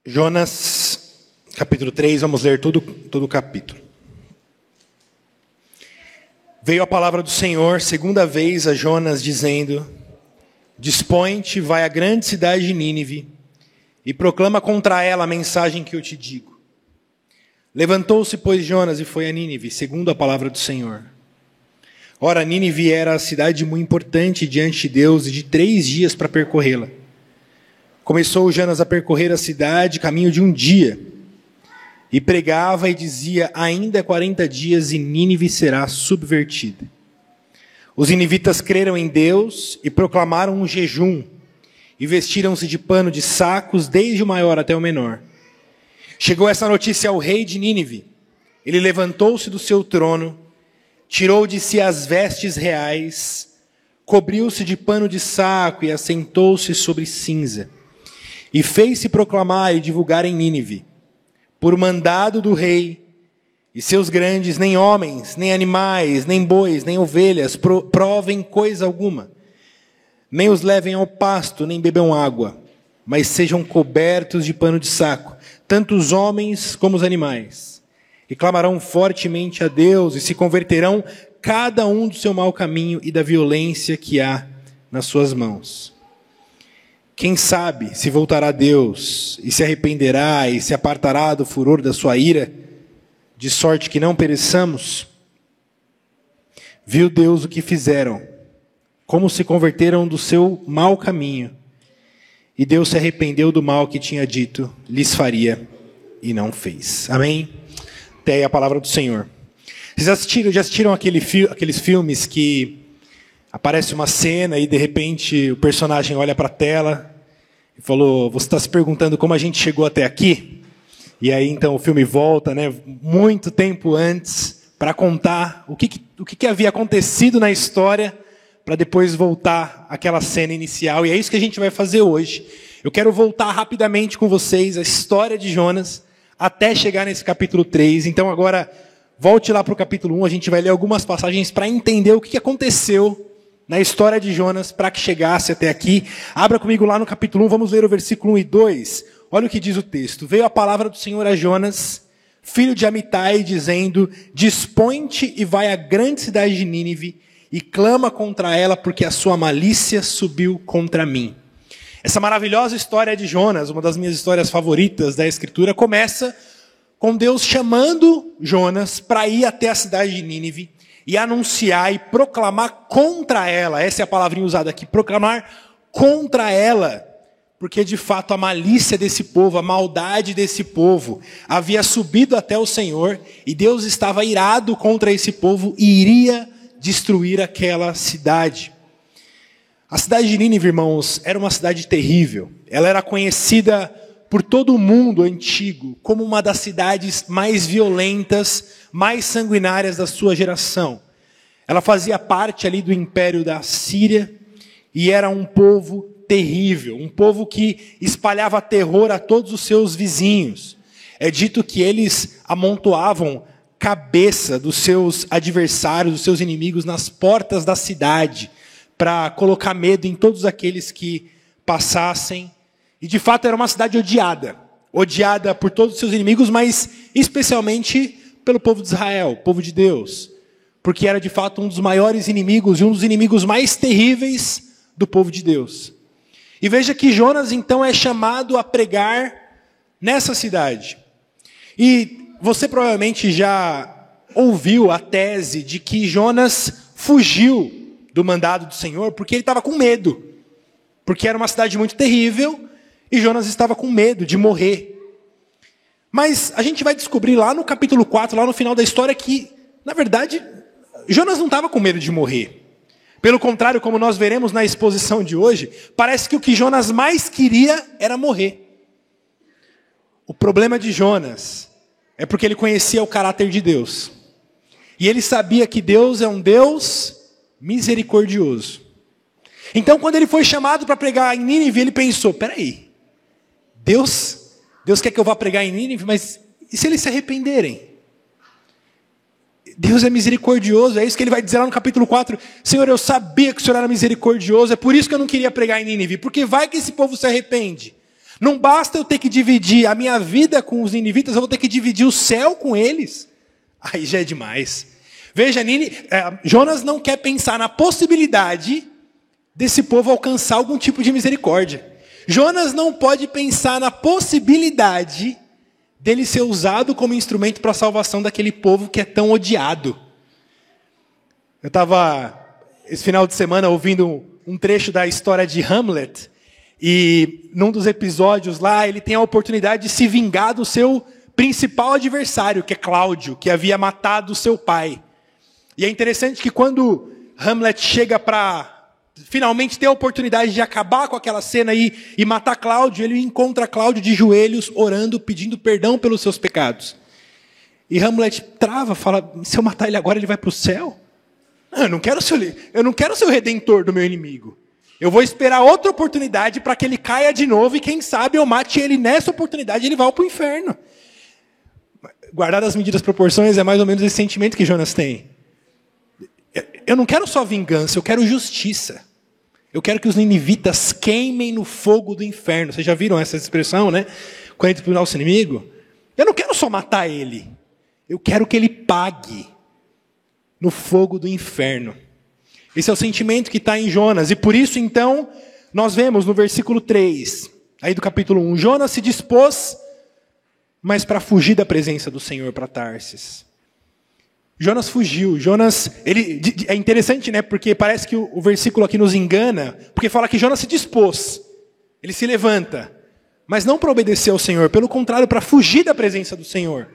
Jonas, capítulo 3, vamos ler todo o capítulo. Veio a palavra do Senhor, segunda vez a Jonas, dizendo: Dispõe-te, vai à grande cidade de Nínive, e proclama contra ela a mensagem que eu te digo. Levantou-se, pois, Jonas e foi a Nínive, segundo a palavra do Senhor. Ora, Nínive era a cidade muito importante diante de Deus, e de 3 dias para percorrê-la. Começou Jonas a percorrer a cidade, caminho de 1 dia, e pregava e dizia: ainda 40 dias e Nínive será subvertida. Os ninivitas creram em Deus e proclamaram um jejum, e vestiram-se de pano de sacos, desde o maior até o menor. Chegou essa notícia ao rei de Nínive. Ele levantou-se do seu trono, tirou de si as vestes reais, cobriu-se de pano de saco e assentou-se sobre cinza. E fez-se proclamar e divulgar em Nínive, por mandado do rei, e seus grandes, nem homens, nem animais, nem bois, nem ovelhas, provem coisa alguma, nem os levem ao pasto, nem bebam água, mas sejam cobertos de pano de saco, tanto os homens como os animais. E clamarão fortemente a Deus, e se converterão cada um do seu mau caminho e da violência que há nas suas mãos. Quem sabe se voltará a Deus, e se arrependerá, e se apartará do furor da sua ira, de sorte que não pereçamos? Viu Deus o que fizeram, como se converteram do seu mau caminho, e Deus se arrependeu do mal que tinha dito, lhes faria, e não fez. Amém? Até aí a palavra do Senhor. Vocês já assistiram aqueles filmes que aparece uma cena e de repente o personagem olha para a tela e falou: você está se perguntando como a gente chegou até aqui? E aí então o filme volta, muito tempo antes, para contar o que havia acontecido na história, para depois voltar àquela cena inicial. E é isso que a gente vai fazer hoje. Eu quero voltar rapidamente com vocês a história de Jonas, até chegar nesse capítulo 3. Então agora, volte lá para o capítulo 1, a gente vai ler algumas passagens para entender o que aconteceu na história de Jonas para que chegasse até aqui. Abra comigo lá no capítulo 1, vamos ler o versículo 1 e 2. Olha o que diz o texto. Veio a palavra do Senhor a Jonas, filho de Amitai, dizendo: Dispõe-te e vai à grande cidade de Nínive, e clama contra ela, porque a sua malícia subiu contra mim. Essa maravilhosa história de Jonas, uma das minhas histórias favoritas da Escritura, começa com Deus chamando Jonas para ir até a cidade de Nínive e anunciar e proclamar contra ela. Essa é a palavrinha usada aqui, proclamar contra ela, porque de fato a malícia desse povo, a maldade desse povo havia subido até o Senhor, e Deus estava irado contra esse povo e iria destruir aquela cidade. A cidade de Nínive, irmãos, era uma cidade terrível. Ela era conhecida por todo o mundo antigo como uma das cidades mais violentas, mais sanguinárias da sua geração. Ela fazia parte ali do império da Síria e era um povo terrível, um povo que espalhava terror a todos os seus vizinhos. É dito que eles amontoavam cabeça dos seus adversários, dos seus inimigos, nas portas da cidade, para colocar medo em todos aqueles que passassem. E de fato era uma cidade odiada por todos os seus inimigos, mas especialmente pelo povo de Israel, o povo de Deus, porque era de fato um dos maiores inimigos e um dos inimigos mais terríveis do povo de Deus. E veja que Jonas então é chamado a pregar nessa cidade. E você provavelmente já ouviu a tese de que Jonas fugiu do mandado do Senhor porque ele estava com medo, porque era uma cidade muito terrível e Jonas estava com medo de morrer. Mas a gente vai descobrir lá no capítulo 4, lá no final da história, que, na verdade, Jonas não estava com medo de morrer. Pelo contrário, como nós veremos na exposição de hoje, parece que o que Jonas mais queria era morrer. O problema de Jonas é porque ele conhecia o caráter de Deus. E ele sabia que Deus é um Deus misericordioso. Então, quando ele foi chamado para pregar em Nínive, ele pensou: peraí, Deus quer que eu vá pregar em Nínive, mas e se eles se arrependerem? Deus é misericordioso, é isso que ele vai dizer lá no capítulo 4. Senhor, eu sabia que o Senhor era misericordioso, é por isso que eu não queria pregar em Nínive, porque vai que esse povo se arrepende. Não basta eu ter que dividir a minha vida com os ninivitas, eu vou ter que dividir o céu com eles. Aí já é demais. Veja, Jonas não quer pensar na possibilidade desse povo alcançar algum tipo de misericórdia. Jonas não pode pensar na possibilidade dele ser usado como instrumento para a salvação daquele povo que é tão odiado. Eu estava, esse final de semana, ouvindo um trecho da história de Hamlet, e num dos episódios lá, ele tem a oportunidade de se vingar do seu principal adversário, que é Cláudio, que havia matado seu pai. E é interessante que quando Hamlet chega para finalmente ter a oportunidade de acabar com aquela cena e matar Cláudio, ele encontra Cláudio de joelhos, orando, pedindo perdão pelos seus pecados. E Hamlet trava, fala, se eu matar ele agora, ele vai para o céu? Eu não quero ser o redentor do meu inimigo. Eu vou esperar outra oportunidade para que ele caia de novo e quem sabe eu mate ele nessa oportunidade e ele vai para o inferno. Guardadas as medidas proporções, é mais ou menos esse sentimento que Jonas tem. Eu não quero só vingança, eu quero justiça. Eu quero que os ninivitas queimem no fogo do inferno. Vocês já viram essa expressão, né? Quando ele terminar o seu inimigo. Eu não quero só matar ele. Eu quero que ele pague no fogo do inferno. Esse é o sentimento que está em Jonas. E por isso, então, nós vemos no versículo 3, aí do capítulo 1, Jonas se dispôs, mas para fugir da presença do Senhor para Tarsis. Jonas fugiu. É interessante, né? Porque parece que o versículo aqui nos engana, porque fala que Jonas se dispôs. Ele se levanta, mas não para obedecer ao Senhor, pelo contrário, para fugir da presença do Senhor.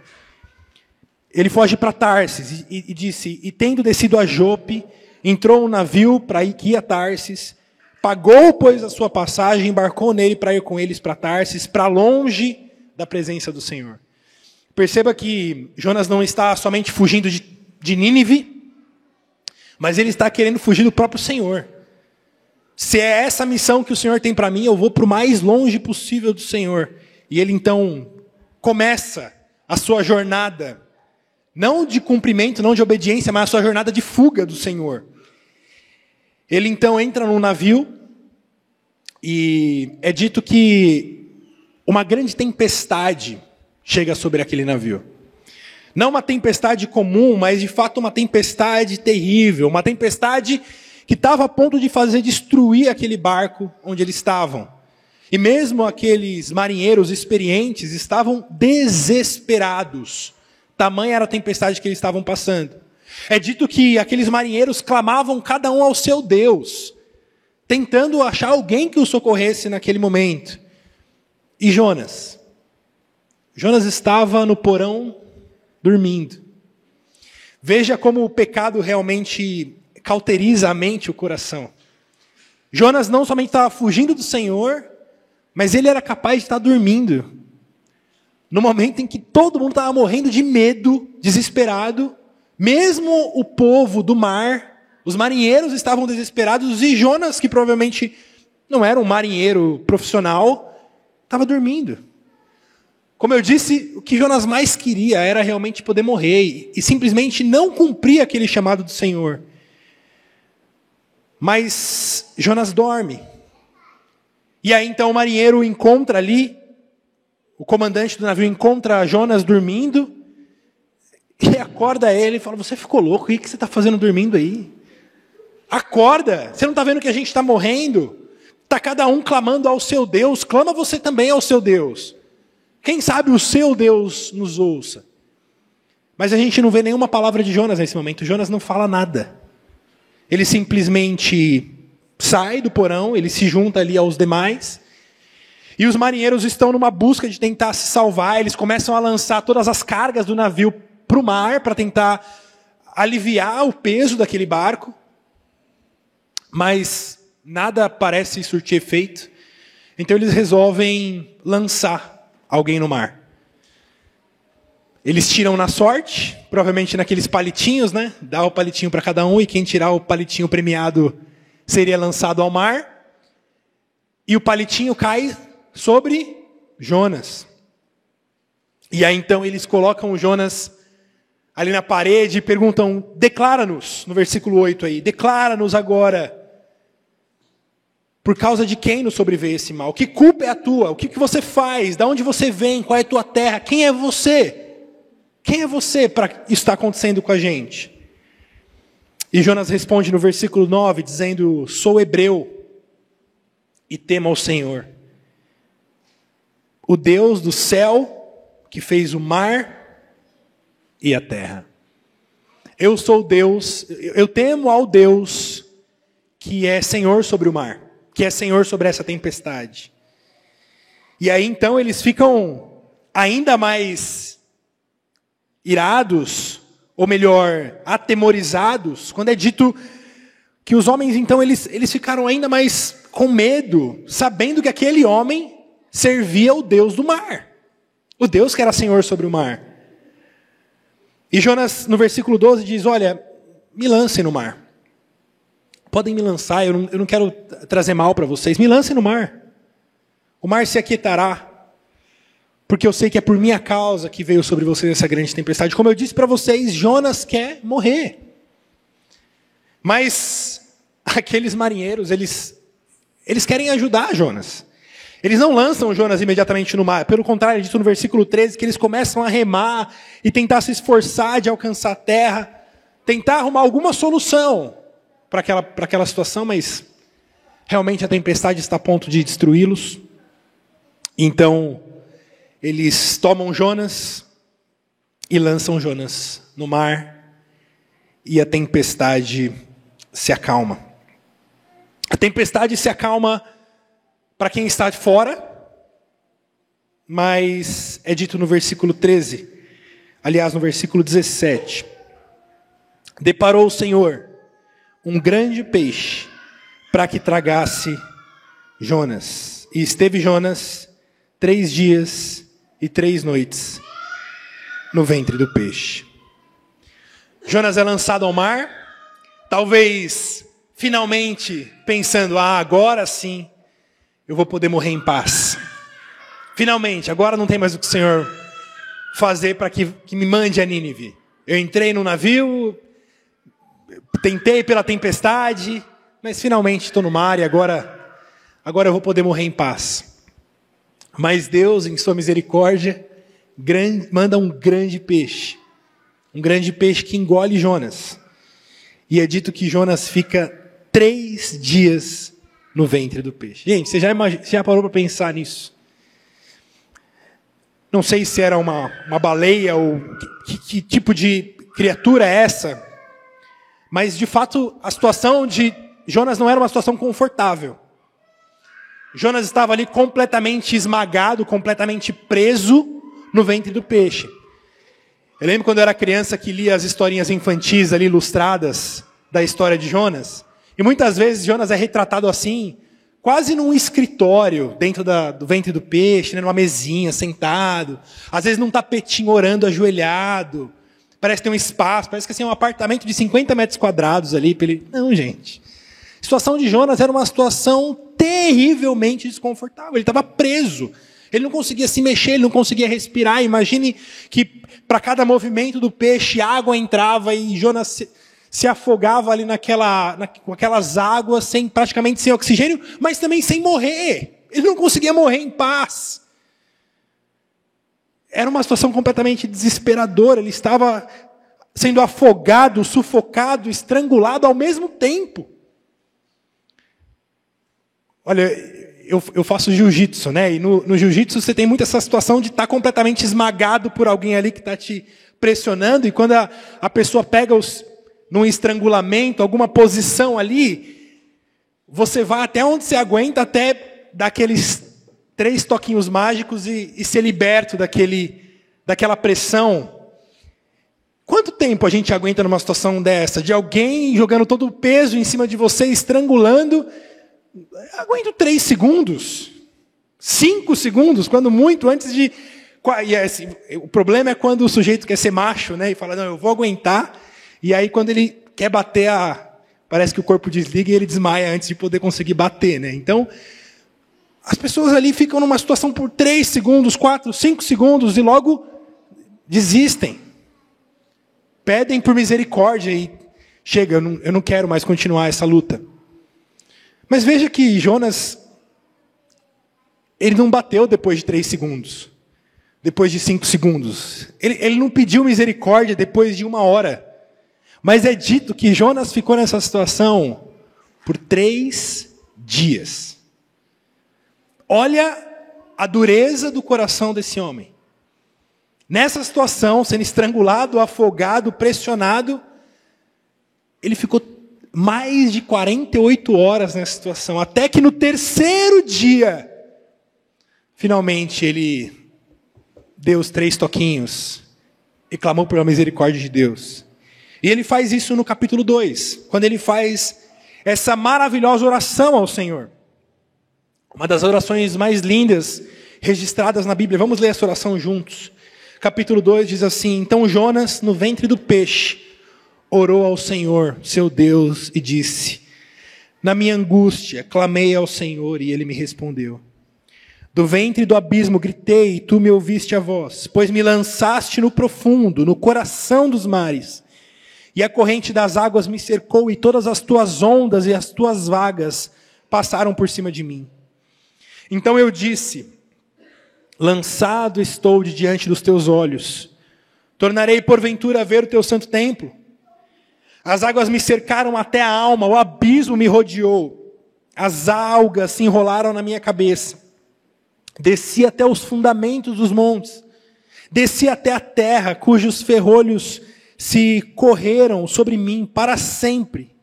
Ele foge para Tarsis e disse, e tendo descido a Jope, entrou um navio para ir a Tarsis, pagou, pois, a sua passagem, embarcou nele para ir com eles para Tarsis, para longe da presença do Senhor. Perceba que Jonas não está somente fugindo de Nínive, mas ele está querendo fugir do próprio Senhor. Se é essa a missão que o Senhor tem para mim, eu vou para o mais longe possível do Senhor. E ele então começa a sua jornada, não de cumprimento, não de obediência, mas a sua jornada de fuga do Senhor. Ele então entra num navio e é dito que uma grande tempestade chega sobre aquele navio. Não uma tempestade comum, mas de fato uma tempestade terrível, uma tempestade que estava a ponto de fazer destruir aquele barco onde eles estavam. E mesmo aqueles marinheiros experientes estavam desesperados. Tamanha era a tempestade que eles estavam passando. É dito que aqueles marinheiros clamavam cada um ao seu Deus, tentando achar alguém que os socorresse naquele momento. E Jonas estava no porão dormindo. Veja como o pecado realmente cauteriza a mente e o coração. Jonas não somente estava fugindo do Senhor, mas ele era capaz de estar dormindo. No momento em que todo mundo estava morrendo de medo, desesperado, mesmo o povo do mar, os marinheiros estavam desesperados, e Jonas, que provavelmente não era um marinheiro profissional, estava dormindo. Como eu disse, o que Jonas mais queria era realmente poder morrer e simplesmente não cumprir aquele chamado do Senhor. Mas Jonas dorme. E aí então o marinheiro encontra ali, o comandante do navio encontra Jonas dormindo, e acorda ele e fala, você ficou louco? O que você está fazendo dormindo aí? Acorda! Você não está vendo que a gente está morrendo? Está cada um clamando ao seu Deus, clama você também ao seu Deus. Quem sabe o seu Deus nos ouça. Mas a gente não vê nenhuma palavra de Jonas nesse momento. Jonas não fala nada. Ele simplesmente sai do porão, ele se junta ali aos demais. E os marinheiros estão numa busca de tentar se salvar. Eles começam a lançar todas as cargas do navio para o mar, para tentar aliviar o peso daquele barco. Mas nada parece surtir efeito. Então eles resolvem lançar alguém no mar. Eles tiram na sorte, provavelmente naqueles palitinhos, né? Dá o palitinho para cada um e quem tirar o palitinho premiado seria lançado ao mar. E o palitinho cai sobre Jonas. E aí então eles colocam o Jonas ali na parede e perguntam, declara-nos, no versículo 8 aí, declara-nos agora Por causa de quem nos sobreveio esse mal? Que culpa é a tua? O que você faz? Da onde você vem? Qual é a tua terra? Quem é você? Quem é você para isso estar acontecendo com a gente? E Jonas responde no versículo 9, dizendo: sou hebreu e temo ao Senhor, o Deus do céu que fez o mar e a terra. Eu sou Deus, eu temo ao Deus que é Senhor sobre o mar, que é Senhor sobre essa tempestade. E aí então eles ficam ainda mais irados, ou melhor, atemorizados, quando é dito que os homens então eles ficaram ainda mais com medo, sabendo que aquele homem servia o Deus do mar, o Deus que era Senhor sobre o mar. E Jonas, no versículo 12, diz: olha, me lancem no mar. Podem me lançar, eu não quero trazer mal para vocês. Me lancem no mar. O mar se aquietará, porque eu sei que é por minha causa que veio sobre vocês essa grande tempestade. Como eu disse para vocês, Jonas quer morrer. Mas aqueles marinheiros, eles querem ajudar Jonas. Eles não lançam Jonas imediatamente no mar. Pelo contrário, é dito no versículo 13 que eles começam a remar e tentar se esforçar de alcançar a terra, tentar arrumar alguma solução para aquela situação, mas realmente a tempestade está a ponto de destruí-los. Então, eles tomam Jonas e lançam Jonas no mar, e a tempestade se acalma. A tempestade se acalma para quem está de fora, mas é dito no versículo 13, aliás, no versículo 17: deparou o Senhor um grande peixe para que tragasse Jonas. E esteve Jonas 3 dias e 3 noites no ventre do peixe. Jonas é lançado ao mar, talvez finalmente pensando: agora sim eu vou poder morrer em paz. Finalmente, agora não tem mais o que o Senhor fazer para que me mande a Nínive. Eu entrei no navio, tentei pela tempestade, mas finalmente estou no mar e agora eu vou poder morrer em paz. Mas Deus, em sua misericórdia, manda um grande peixe que engole Jonas. E é dito que Jonas fica 3 dias no ventre do peixe. Gente, você já parou para pensar nisso? Não sei se era uma baleia ou que tipo de criatura é essa, mas de fato a situação de Jonas não era uma situação confortável. Jonas estava ali completamente esmagado, completamente preso no ventre do peixe. Eu lembro quando eu era criança que lia as historinhas infantis ali ilustradas da história de Jonas. E muitas vezes Jonas é retratado assim, quase num escritório, dentro do ventre do peixe, né, numa mesinha, sentado. Às vezes num tapetinho orando, ajoelhado. Parece ter um espaço, parece que assim, é um apartamento de 50 metros quadrados ali. Não, gente. A situação de Jonas era uma situação terrivelmente desconfortável. Ele estava preso. Ele não conseguia se mexer, ele não conseguia respirar. Imagine que para cada movimento do peixe, água entrava e Jonas se afogava ali com aquelas águas, praticamente sem oxigênio, mas também sem morrer. Ele não conseguia morrer em paz. Era uma situação completamente desesperadora. Ele estava sendo afogado, sufocado, estrangulado ao mesmo tempo. Olha, eu faço jiu-jitsu, né? E no jiu-jitsu você tem muito essa situação de estar completamente esmagado por alguém ali que está te pressionando. E quando a pessoa pega num estrangulamento, alguma posição ali, você vai até onde você aguenta, até dar aqueles 3 toquinhos mágicos e ser liberto daquela pressão. Quanto tempo a gente aguenta numa situação dessa? De alguém jogando todo o peso em cima de você, estrangulando. Aguento 3 segundos, 5 segundos, quando muito, antes de... E assim, o problema é quando o sujeito quer ser macho, né? E fala: não, eu vou aguentar. E aí quando ele quer bater, parece que o corpo desliga e ele desmaia antes de poder conseguir bater, né? Então, as pessoas ali ficam numa situação por 3 segundos, 4, 5 segundos e logo desistem. Pedem por misericórdia e chega, eu não quero mais continuar essa luta. Mas veja que Jonas, ele não bateu depois de 3 segundos. Depois de 5 segundos. Ele não pediu misericórdia depois de 1 hora. Mas é dito que Jonas ficou nessa situação por 3 dias. Olha a dureza do coração desse homem. Nessa situação, sendo estrangulado, afogado, pressionado, ele ficou mais de 48 horas nessa situação. Até que no 3º dia, finalmente ele deu os 3 toquinhos e clamou pela misericórdia de Deus. E ele faz isso no capítulo 2, quando ele faz essa maravilhosa oração ao Senhor. Uma das orações mais lindas registradas na Bíblia. Vamos ler essa oração juntos. Capítulo 2 diz assim: Então Jonas, no ventre do peixe, orou ao Senhor, seu Deus, e disse: Na minha angústia, clamei ao Senhor, e ele me respondeu. Do ventre do abismo gritei, e tu me ouviste a voz, pois me lançaste no profundo, no coração dos mares. E a corrente das águas me cercou, e todas as tuas ondas e as tuas vagas passaram por cima de mim. Então eu disse: Lançado estou de diante dos teus olhos. Tornarei porventura a ver o teu santo templo. As águas me cercaram até a alma, o abismo me rodeou. As algas se enrolaram na minha cabeça. Desci até os fundamentos dos montes. Desci até a terra, cujos ferrolhos se correram sobre mim para sempre.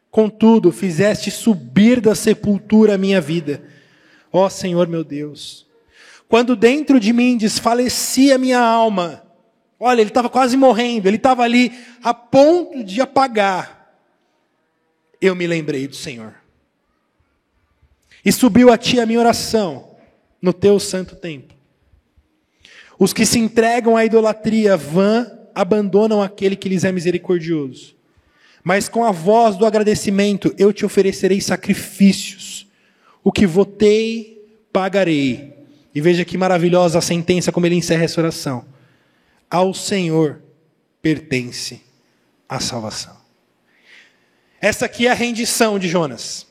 Contudo, fizeste subir da sepultura a minha vida. Ó Senhor meu Deus, quando dentro de mim desfalecia a minha alma, olha, ele estava quase morrendo, ele estava ali a ponto de apagar, eu me lembrei do Senhor. E subiu a ti a minha oração, no teu santo templo. Os que se entregam à idolatria vã, abandonam aquele que lhes é misericordioso. Mas com a voz do agradecimento eu te oferecerei sacrifícios. O que votei, pagarei. E veja que maravilhosa a sentença, como ele encerra essa oração. Ao Senhor pertence a salvação. Essa aqui é a rendição de Jonas.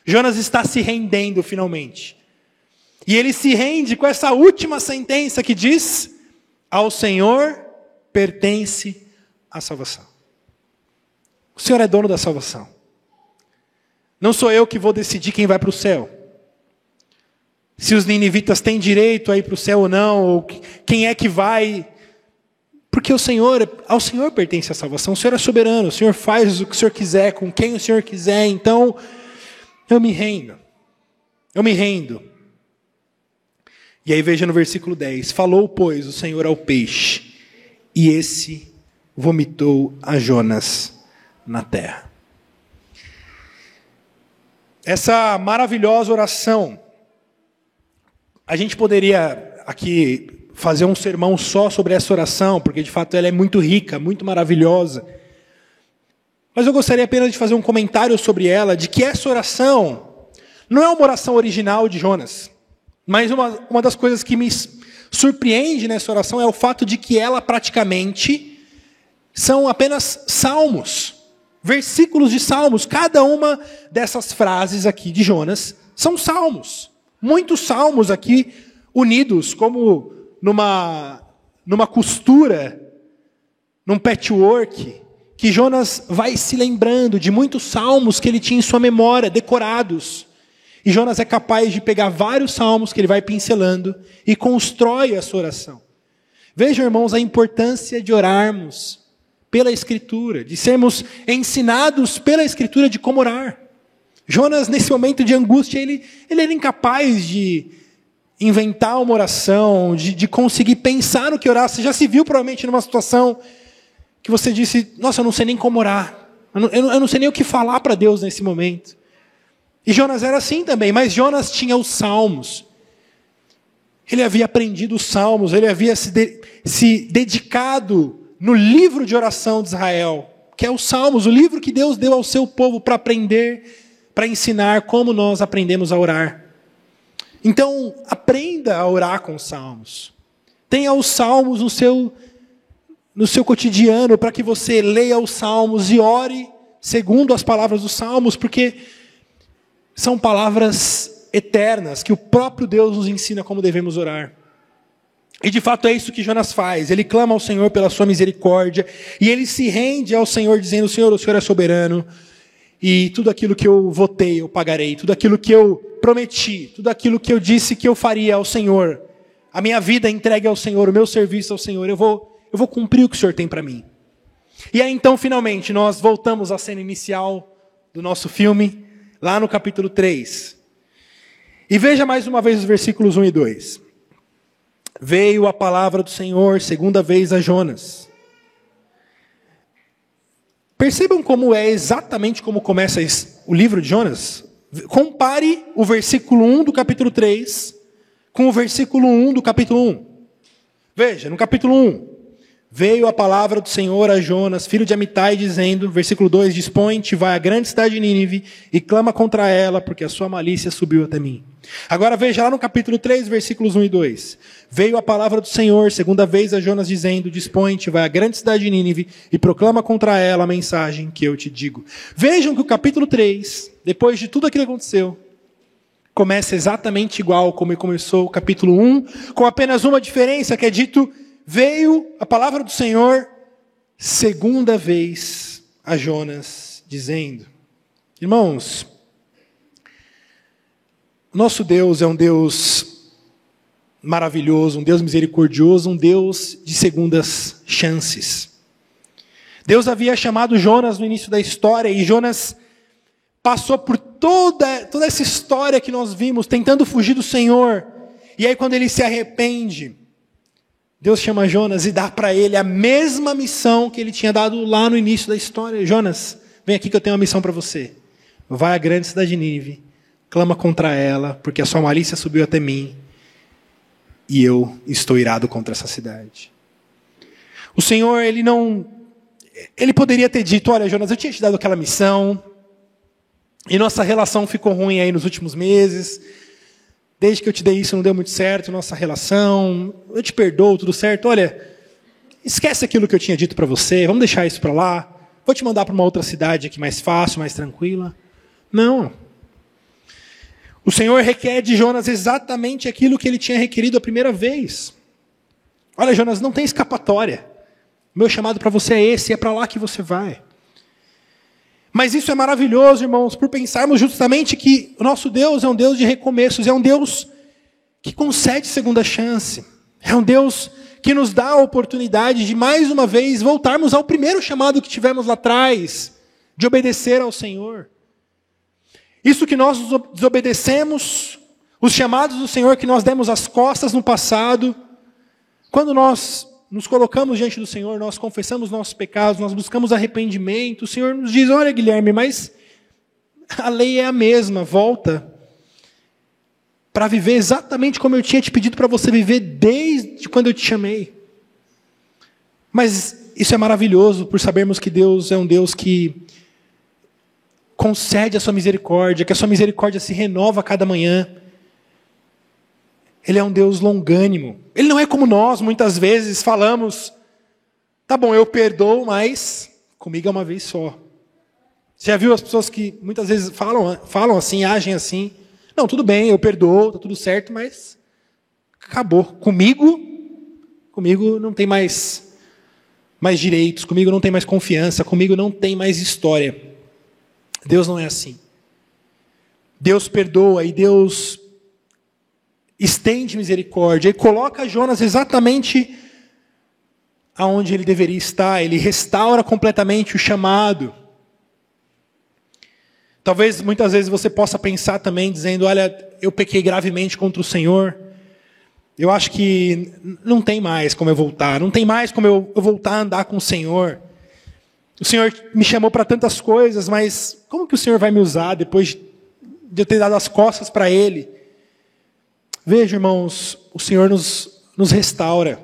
Jonas está se rendendo finalmente. E ele se rende com essa última sentença que diz: ao Senhor pertence a salvação. O Senhor é dono da salvação. Não sou eu que vou decidir quem vai para o céu. Se os ninivitas têm direito a ir para o céu ou não, ou quem é que vai. Porque ao Senhor pertence a salvação. O Senhor é soberano, o Senhor faz o que o Senhor quiser, com quem o Senhor quiser. Então, eu me rendo. Eu me rendo. E aí veja no versículo 10. Falou, pois, o Senhor ao peixe, e esse vomitou a Jonas na terra. Essa maravilhosa oração, a gente poderia aqui fazer um sermão só sobre essa oração, porque de fato ela é muito rica, muito maravilhosa. Mas eu gostaria apenas de fazer um comentário sobre ela, de que essa oração não é uma oração original de Jonas. Mas uma das coisas que me surpreende nessa oração é o fato de que ela praticamente são apenas salmos. Versículos de salmos. Cada uma dessas frases aqui de Jonas são salmos. Muitos salmos aqui unidos como numa costura, num patchwork, que Jonas vai se lembrando de muitos salmos que ele tinha em sua memória, decorados. E Jonas é capaz de pegar vários salmos que ele vai pincelando e constrói a sua oração. Vejam, irmãos, a importância de orarmos pela Escritura, de sermos ensinados pela Escritura de como orar. Jonas, nesse momento de angústia, ele era incapaz de inventar uma oração, de conseguir pensar no que orar. Você já se viu provavelmente numa situação que você disse: nossa, eu não sei nem como orar. Eu não sei nem o que falar para Deus nesse momento. E Jonas era assim também, mas Jonas tinha os salmos. Ele havia aprendido os salmos, ele havia se dedicado no livro de oração de Israel, que é os salmos, o livro que Deus deu ao seu povo para aprender, para ensinar como nós aprendemos a orar. Então, aprenda a orar com os salmos. Tenha os salmos no seu cotidiano, para que você leia os salmos e ore segundo as palavras dos salmos, porque são palavras eternas que o próprio Deus nos ensina como devemos orar. E de fato é isso que Jonas faz. Ele clama ao Senhor pela sua misericórdia e ele se rende ao Senhor dizendo: Senhor, o Senhor é soberano e tudo aquilo que eu votei eu pagarei, tudo aquilo que eu prometi, tudo aquilo que eu disse que eu faria ao Senhor, a minha vida entregue ao Senhor, o meu serviço ao Senhor, eu vou cumprir o que o Senhor tem para mim. E aí então finalmente nós voltamos à cena inicial do nosso filme, lá no capítulo 3. E veja mais uma vez os versículos 1 e 2. Veio a palavra do Senhor segunda vez a Jonas. Percebam como é exatamente como começa o livro de Jonas. Compare o versículo 1 do capítulo 3 com o versículo 1 do capítulo 1. Veja, no capítulo 1. Veio a palavra do Senhor a Jonas, filho de Amitai, dizendo, versículo 2, dispõe-te, vai à grande cidade de Nínive e clama contra ela, porque a sua malícia subiu até mim. Agora veja lá no capítulo 3, versículos 1 e 2. Veio a palavra do Senhor, segunda vez a Jonas, dizendo, dispõe-te, vai à grande cidade de Nínive e proclama contra ela a mensagem que eu te digo. Vejam que o capítulo 3, depois de tudo aquilo que aconteceu, começa exatamente igual como começou o capítulo 1, com apenas uma diferença, que é dito: veio a palavra do Senhor segunda vez a Jonas, dizendo. Irmãos, nosso Deus é um Deus maravilhoso, um Deus misericordioso, um Deus de segundas chances. Deus havia chamado Jonas no início da história, e Jonas passou por toda essa história que nós vimos, tentando fugir do Senhor. E aí quando ele se arrepende, Deus chama Jonas e dá para ele a mesma missão que ele tinha dado lá no início da história. Jonas, vem aqui que eu tenho uma missão para você. Vai à grande cidade de Nínive, clama contra ela, porque a sua malícia subiu até mim, e eu estou irado contra essa cidade. O Senhor, ele poderia ter dito: olha, Jonas, eu tinha te dado aquela missão, e nossa relação ficou ruim aí nos últimos meses. Desde que eu te dei isso, não deu muito certo, nossa relação, eu te perdoo, tudo certo. Olha, esquece aquilo que eu tinha dito para você, vamos deixar isso para lá. Vou te mandar para uma outra cidade aqui mais fácil, mais tranquila. Não. O Senhor requer de Jonas exatamente aquilo que ele tinha requerido a primeira vez. Olha, Jonas, não tem escapatória. O meu chamado para você é esse, é para lá que você vai. Mas isso é maravilhoso, irmãos, por pensarmos justamente que o nosso Deus é um Deus de recomeços, é um Deus que concede segunda chance, é um Deus que nos dá a oportunidade de mais uma vez voltarmos ao primeiro chamado que tivemos lá atrás, de obedecer ao Senhor. Isso que nós desobedecemos, os chamados do Senhor que nós demos as costas no passado, quando nós nos colocamos diante do Senhor, nós confessamos nossos pecados, nós buscamos arrependimento, o Senhor nos diz: olha, Guilherme, mas a lei é a mesma, volta para viver exatamente como eu tinha te pedido para você viver desde quando eu te chamei. Mas isso é maravilhoso por sabermos que Deus é um Deus que concede a sua misericórdia, que a sua misericórdia se renova a cada manhã. Ele é um Deus longânimo. Ele não é como nós, muitas vezes falamos: tá bom, eu perdoo, mas comigo é uma vez só. Você já viu as pessoas que muitas vezes falam assim, agem assim? Não, tudo bem, eu perdoo, tá tudo certo, mas acabou. Comigo não tem mais direitos, comigo não tem mais confiança, comigo não tem mais história. Deus não é assim. Deus perdoa e Deus estende misericórdia e coloca Jonas exatamente aonde ele deveria estar. Ele restaura completamente o chamado. Talvez muitas vezes você possa pensar também dizendo: olha, eu pequei gravemente contra o Senhor, eu acho que não tem mais como eu voltar, não tem mais como eu voltar a andar com o Senhor. O Senhor me chamou para tantas coisas, mas como que o Senhor vai me usar depois de eu ter dado as costas para Ele? Veja, irmãos, o Senhor nos restaura.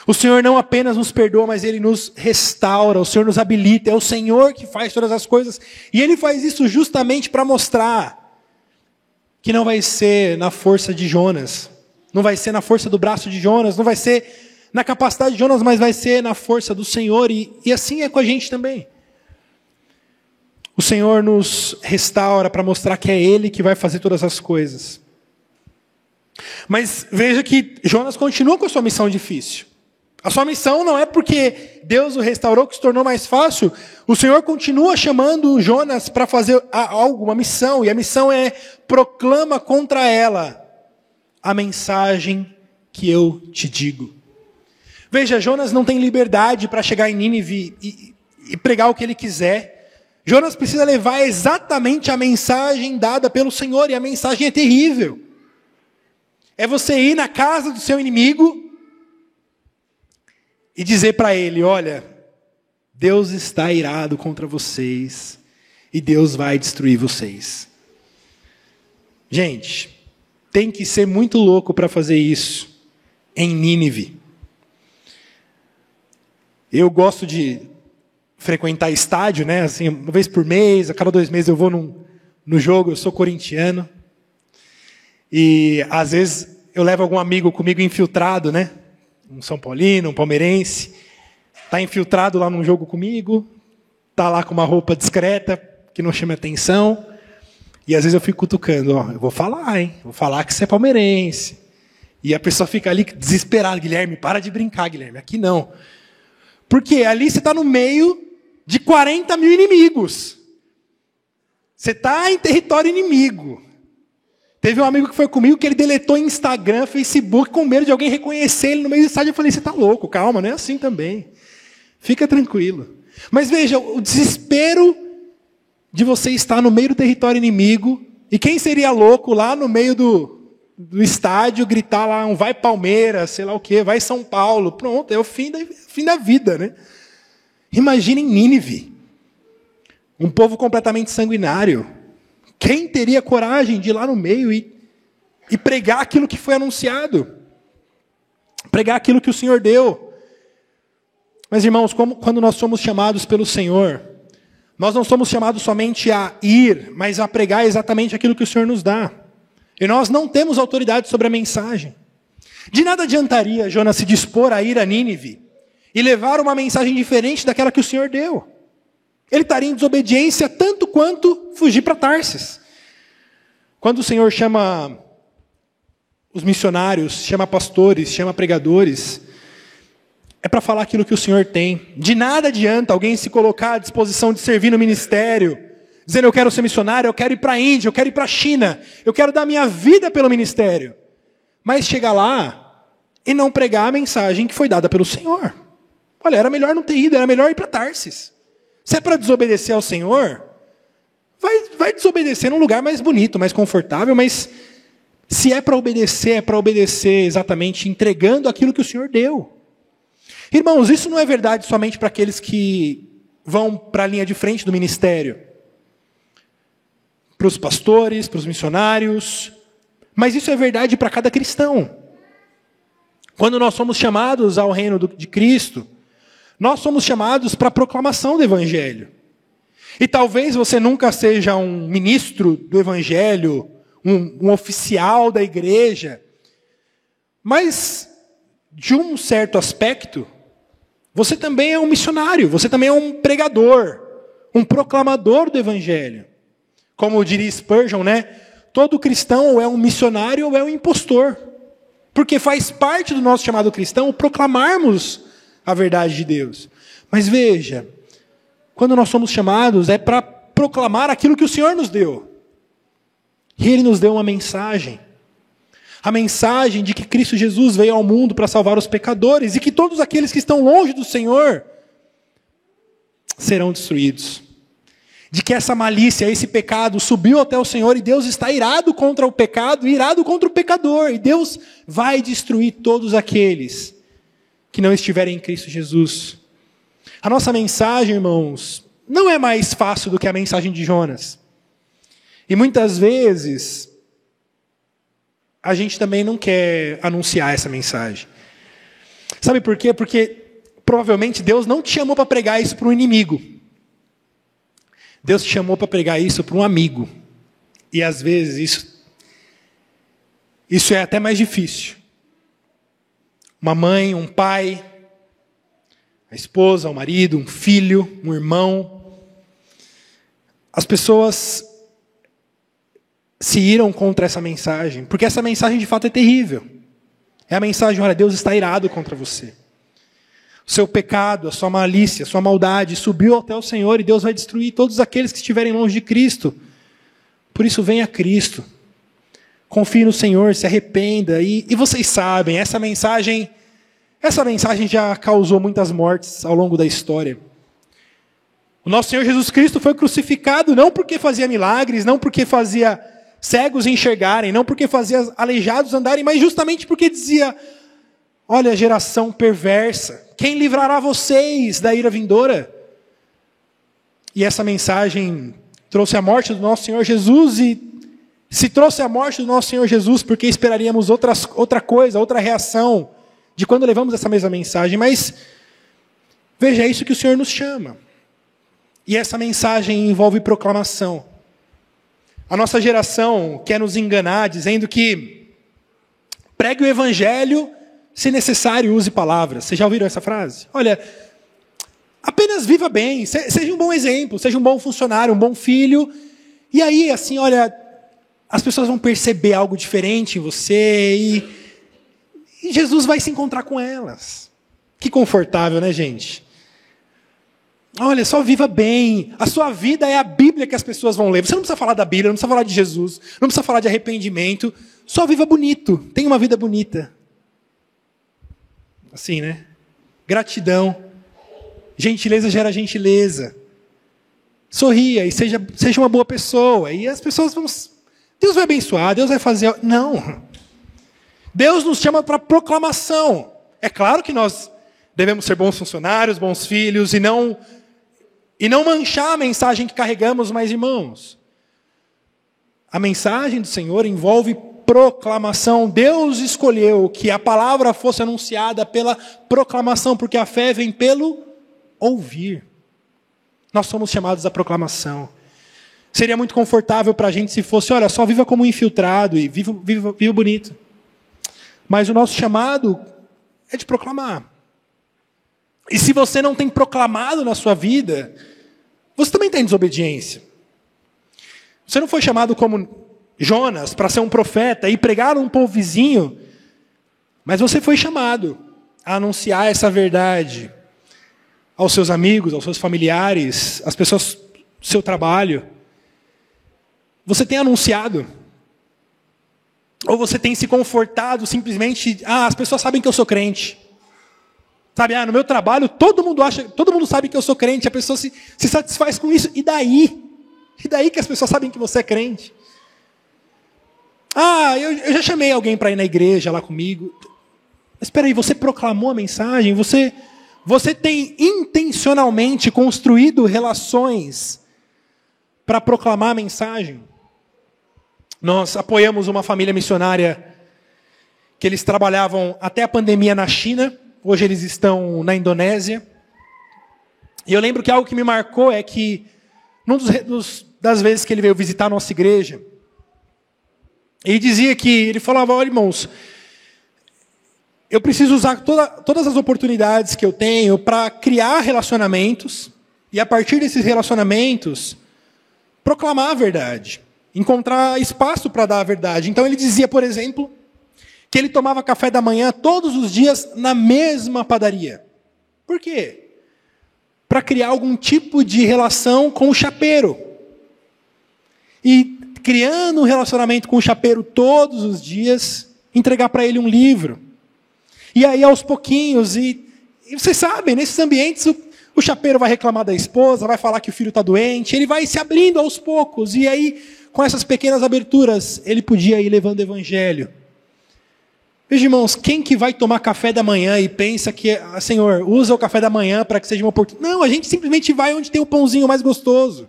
O Senhor não apenas nos perdoa, mas Ele nos restaura. O Senhor nos habilita. É o Senhor que faz todas as coisas. E Ele faz isso justamente para mostrar que não vai ser na força de Jonas. Não vai ser na força do braço de Jonas. Não vai ser na capacidade de Jonas, mas vai ser na força do Senhor. E assim é com a gente também. O Senhor nos restaura para mostrar que é Ele que vai fazer todas as coisas. Mas veja que Jonas continua com a sua missão difícil. A sua missão não é porque Deus o restaurou que se tornou mais fácil. O Senhor continua chamando Jonas para fazer algo, uma missão. E a missão é: proclama contra ela a mensagem que eu te digo. Veja, Jonas não tem liberdade para chegar em Nínive e pregar o que ele quiser. Jonas precisa levar exatamente a mensagem dada pelo Senhor. E a mensagem é terrível. É você ir na casa do seu inimigo e dizer para ele: olha, Deus está irado contra vocês e Deus vai destruir vocês. Gente, tem que ser muito louco para fazer isso em Nínive. Eu gosto de frequentar estádio, né? Assim, uma vez por mês, a cada 2 meses eu vou no jogo. Eu sou corintiano. E às vezes eu levo algum amigo comigo infiltrado, né? Um São Paulino, um palmeirense, está infiltrado lá num jogo comigo, está lá com uma roupa discreta, que não chama atenção, e às vezes eu fico cutucando: ó, eu vou falar, hein? Vou falar que você é palmeirense. E a pessoa fica ali desesperada: Guilherme, para de brincar, Guilherme, aqui não. Porque ali você está no meio de 40 mil inimigos. Você está em território inimigo. Teve um amigo que foi comigo que ele deletou Instagram, Facebook, com medo de alguém reconhecer ele no meio do estádio. Eu falei: você está louco, calma, não é assim também. Fica tranquilo. Mas veja, o desespero de você estar no meio do território inimigo, e quem seria louco lá no meio do estádio gritar lá um vai Palmeiras, sei lá o quê, vai São Paulo, pronto, é o fim da vida, né? Imaginem Nínive, um povo completamente sanguinário. Quem teria coragem de ir lá no meio e pregar aquilo que foi anunciado? Pregar aquilo que o Senhor deu. Mas, irmãos, quando nós somos chamados pelo Senhor, nós não somos chamados somente a ir, mas a pregar exatamente aquilo que o Senhor nos dá. E nós não temos autoridade sobre a mensagem. De nada adiantaria Jonas se dispor a ir a Nínive e levar uma mensagem diferente daquela que o Senhor deu. Ele estaria em desobediência tanto quanto fugir para Tarsis. Quando o Senhor chama os missionários, chama pastores, chama pregadores, é para falar aquilo que o Senhor tem. De nada adianta alguém se colocar à disposição de servir no ministério, dizendo: eu quero ser missionário, eu quero ir para a Índia, eu quero ir para a China, eu quero dar minha vida pelo ministério. Mas chegar lá e não pregar a mensagem que foi dada pelo Senhor. Olha, era melhor não ter ido, era melhor ir para Tarsis. Se é para desobedecer ao Senhor, vai desobedecer num lugar mais bonito, mais confortável, mas se é para obedecer exatamente entregando aquilo que o Senhor deu. Irmãos, isso não é verdade somente para aqueles que vão para a linha de frente do ministério. Para os pastores, para os missionários, mas isso é verdade para cada cristão. Quando nós somos chamados ao reino de Cristo, nós somos chamados para a proclamação do Evangelho. E talvez você nunca seja um ministro do Evangelho, um oficial da igreja, mas, de um certo aspecto, você também é um missionário, você também é um pregador, um proclamador do Evangelho. Como diria Spurgeon, né? Todo cristão ou é um missionário ou é um impostor. Porque faz parte do nosso chamado cristão o proclamarmos a verdade de Deus. Mas veja, quando nós somos chamados é para proclamar aquilo que o Senhor nos deu. E Ele nos deu uma mensagem. A mensagem de que Cristo Jesus veio ao mundo para salvar os pecadores e que todos aqueles que estão longe do Senhor serão destruídos. De que essa malícia, esse pecado subiu até o Senhor e Deus está irado contra o pecado e irado contra o pecador. E Deus vai destruir todos aqueles que não estiverem em Cristo Jesus. A nossa mensagem, irmãos, não é mais fácil do que a mensagem de Jonas. E muitas vezes, a gente também não quer anunciar essa mensagem. Sabe por quê? Porque provavelmente Deus não te chamou para pregar isso para um inimigo. Deus te chamou para pregar isso para um amigo. E às vezes isso é até mais difícil. Uma mãe, um pai, a esposa, o marido, um filho, um irmão. as pessoas se iram contra essa mensagem, porque essa mensagem de fato é terrível. É a mensagem, olha, Deus está irado contra você. O seu pecado, a sua malícia, a sua maldade subiu até o Senhor e Deus vai destruir todos aqueles que estiverem longe de Cristo. Por isso, venha a Cristo. Confie no Senhor, se arrependa. E vocês sabem, essa mensagem já causou muitas mortes ao longo da história. O nosso Senhor Jesus Cristo foi crucificado não porque fazia milagres, não porque fazia cegos enxergarem, não porque fazia aleijados andarem, mas justamente porque dizia: olha, geração perversa, quem livrará vocês da ira vindoura? E essa mensagem trouxe a morte do nosso Senhor Jesus, e se trouxe a morte do nosso Senhor Jesus, porque esperaríamos outra coisa, outra reação de quando levamos essa mesma mensagem. Mas veja, é isso que o Senhor nos chama. E essa mensagem envolve proclamação. A nossa geração quer nos enganar dizendo que pregue o evangelho, se necessário, use palavras. Vocês já ouviram essa frase? Olha, apenas viva bem, seja um bom exemplo, seja um bom funcionário, um bom filho. E aí, assim, olha, as pessoas vão perceber algo diferente em você e Jesus vai se encontrar com elas. Que confortável, né, gente? Olha, só viva bem. A sua vida é a Bíblia que as pessoas vão ler. Você não precisa falar da Bíblia, não precisa falar de Jesus, não precisa falar de arrependimento. Só viva bonito. Tenha uma vida bonita. Assim, né? Gratidão. Gentileza gera gentileza. Sorria e seja uma boa pessoa. E as pessoas vão... Deus vai abençoar, Deus vai fazer... Não. Deus nos chama para proclamação. É claro que nós devemos ser bons funcionários, bons filhos, e não manchar a mensagem que carregamos, mas, irmãos, a mensagem do Senhor envolve proclamação. Deus escolheu que a palavra fosse anunciada pela proclamação, porque a fé vem pelo ouvir. Nós somos chamados à proclamação. Seria muito confortável para a gente se fosse, olha, só viva como infiltrado e viva bonito. Mas o nosso chamado é de proclamar. E se você não tem proclamado na sua vida, você também está em desobediência. Você não foi chamado como Jonas para ser um profeta e pregar um povo vizinho, mas você foi chamado a anunciar essa verdade aos seus amigos, aos seus familiares, às pessoas do seu trabalho. Você tem anunciado? Ou você tem se confortado simplesmente, as pessoas sabem que eu sou crente. Sabe, no meu trabalho todo mundo sabe que eu sou crente, a pessoa se satisfaz com isso. E daí? E daí que as pessoas sabem que você é crente? Eu já chamei alguém para ir na igreja lá comigo. Mas espera aí, você proclamou a mensagem? Você tem intencionalmente construído relações para proclamar a mensagem? Nós apoiamos uma família missionária que eles trabalhavam até a pandemia na China. Hoje eles estão na Indonésia. E eu lembro que algo que me marcou é que, das vezes que ele veio visitar a nossa igreja, ele falava, olha, irmãos, eu preciso usar todas as oportunidades que eu tenho para criar relacionamentos, e a partir desses relacionamentos, proclamar a verdade, encontrar espaço para dar a verdade. Então ele dizia, por exemplo, que ele tomava café da manhã todos os dias na mesma padaria. Por quê? Para criar algum tipo de relação com o chapeiro. E criando um relacionamento com o chapeiro todos os dias, entregar para ele um livro. E aí, aos pouquinhos, e vocês sabem, nesses ambientes, o chapeiro vai reclamar da esposa, vai falar que o filho está doente, ele vai se abrindo aos poucos. E aí, com essas pequenas aberturas, ele podia ir levando o evangelho. Veja, irmãos, quem que vai tomar café da manhã e pensa que, Senhor, usa o café da manhã para que seja uma oportunidade? Não, a gente simplesmente vai onde tem o pãozinho mais gostoso.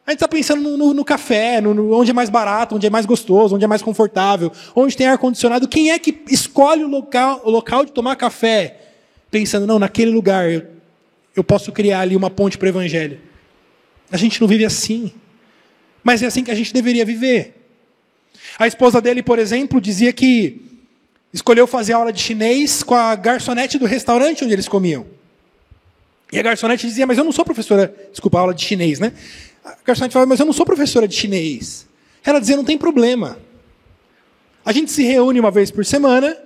A gente está pensando no café, onde é mais barato, onde é mais gostoso, onde é mais confortável, onde tem ar-condicionado. Quem é que escolhe o local de tomar café? Pensando, não, naquele lugar eu posso criar ali uma ponte para o evangelho. A gente não vive assim. Mas é assim que a gente deveria viver. A esposa dele, por exemplo, dizia que escolheu fazer aula de chinês com a garçonete do restaurante onde eles comiam. E a garçonete dizia, mas eu não sou professora, desculpa, aula de chinês, né? A garçonete falava, mas eu não sou professora de chinês. Ela dizia, não tem problema. A gente se reúne uma vez por semana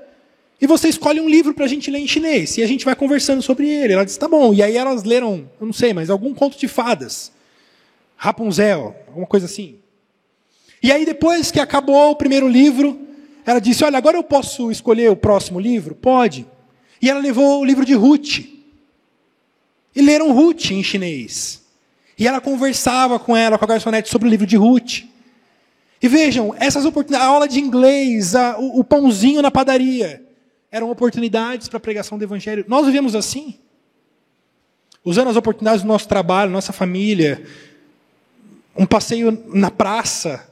e você escolhe um livro para a gente ler em chinês. E a gente vai conversando sobre ele. Ela disse, tá bom. E aí elas leram, eu não sei, mas algum conto de fadas. Rapunzel, alguma coisa assim. E aí depois que acabou o primeiro livro, ela disse, olha, agora eu posso escolher o próximo livro? Pode. E ela levou o livro de Ruth. E leram Ruth em chinês. E ela conversava com ela, com a garçonete, sobre o livro de Ruth. E vejam, essas oportunidades, a aula de inglês, o pãozinho na padaria, eram oportunidades para a pregação do Evangelho. Nós vivemos assim. Usando as oportunidades do nosso trabalho, nossa família, um passeio na praça,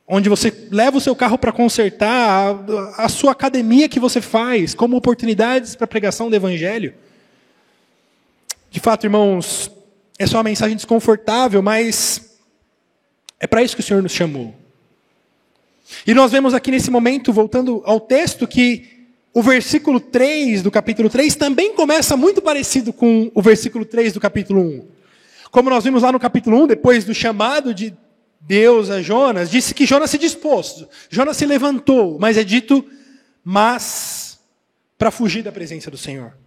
onde você leva o seu carro para consertar, a sua academia que você faz, como oportunidades para a pregação do Evangelho. De fato, irmãos, essa é uma mensagem desconfortável, mas é para isso que o Senhor nos chamou. E nós vemos aqui nesse momento, voltando ao texto, que o versículo 3 do capítulo 3 também começa muito parecido com o versículo 3 do capítulo 1. Como nós vimos lá no capítulo 1, depois do chamado de Deus a Jonas, disse que Jonas se dispôs, Jonas se levantou, mas é dito, mas para fugir da presença do Senhor.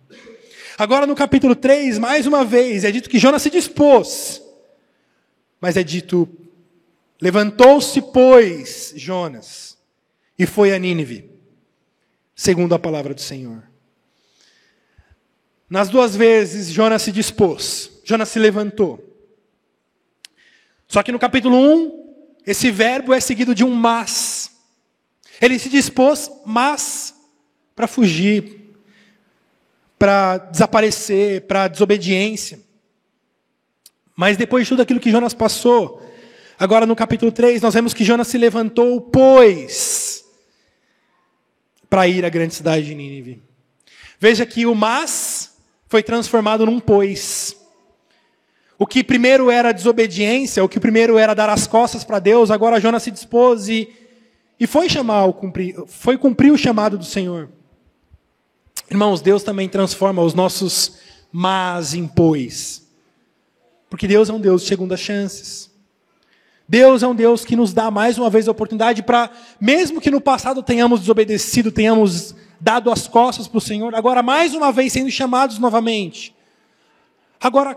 Agora no capítulo 3, mais uma vez, é dito que Jonas se dispôs, mas é dito, levantou-se, pois, Jonas, e foi a Nínive, segundo a palavra do Senhor. Nas duas vezes, Jonas se dispôs, Jonas se levantou. Só que no capítulo 1, esse verbo é seguido de um mas. Ele se dispôs, mas para fugir, para desaparecer, para desobediência. Mas depois de tudo aquilo que Jonas passou, agora no capítulo 3, nós vemos que Jonas se levantou, pois, para ir à grande cidade de Nínive. Veja que o mas foi transformado num pois. O que primeiro era desobediência, o que primeiro era dar as costas para Deus, agora Jonas se dispôs e foi cumprir o chamado do Senhor. Irmãos, Deus também transforma os nossos mas em pois. Porque Deus é um Deus de segundas chances. Deus é um Deus que nos dá mais uma vez a oportunidade para, mesmo que no passado tenhamos desobedecido, tenhamos dado as costas para o Senhor, agora mais uma vez sendo chamados novamente. Agora,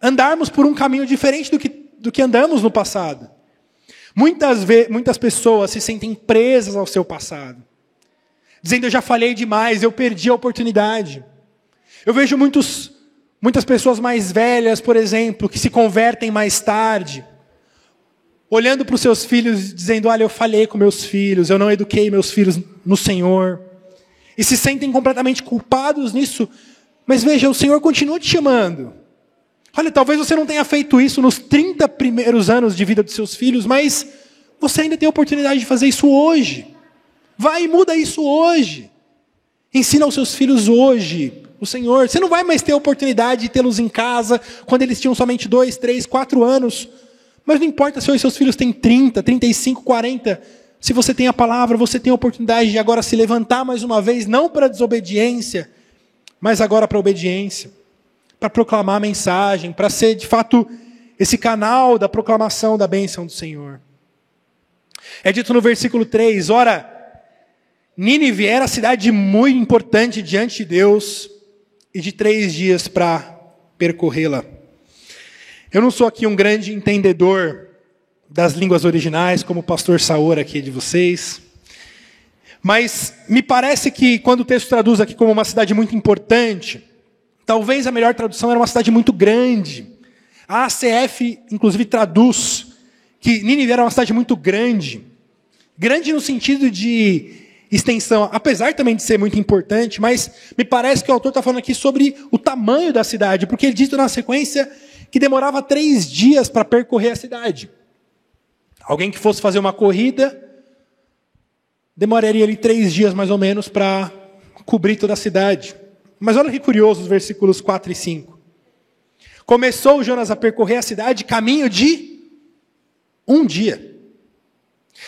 andarmos por um caminho diferente do que andamos no passado. Muitas pessoas se sentem presas ao seu passado, dizendo, eu já falhei demais, eu perdi a oportunidade. Eu vejo muitas pessoas mais velhas, por exemplo, que se convertem mais tarde, olhando para os seus filhos e dizendo, olha, eu falhei com meus filhos, eu não eduquei meus filhos no Senhor. E se sentem completamente culpados nisso. Mas veja, o Senhor continua te chamando. Olha, talvez você não tenha feito isso nos 30 primeiros anos de vida dos seus filhos, mas você ainda tem a oportunidade de fazer isso hoje. Vai e muda isso hoje. Ensina aos seus filhos hoje o Senhor. Você não vai mais ter a oportunidade de tê-los em casa quando eles tinham somente 2, 3, 4 anos. Mas não importa se os seus filhos têm 30, 35, 40. Se você tem a palavra, você tem a oportunidade de agora se levantar mais uma vez, não para a desobediência, mas agora para a obediência. Para proclamar a mensagem, para ser de fato esse canal da proclamação da bênção do Senhor. É dito no versículo 3, ora, Nínive era cidade muito importante diante de Deus e de 3 dias para percorrê-la. Eu não sou aqui um grande entendedor das línguas originais, como o pastor Saor aqui de vocês, mas me parece que quando o texto traduz aqui como uma cidade muito importante, talvez a melhor tradução era uma cidade muito grande. A ACF, inclusive, traduz que Nínive era uma cidade muito grande. Grande no sentido de extensão, apesar também de ser muito importante, mas me parece que o autor está falando aqui sobre o tamanho da cidade, porque ele diz na sequência que demorava 3 dias para percorrer a cidade. Alguém que fosse fazer uma corrida, demoraria ali 3 dias mais ou menos para cobrir toda a cidade. Mas olha que curioso os versículos 4 e 5. Começou Jonas a percorrer a cidade caminho de 1 dia.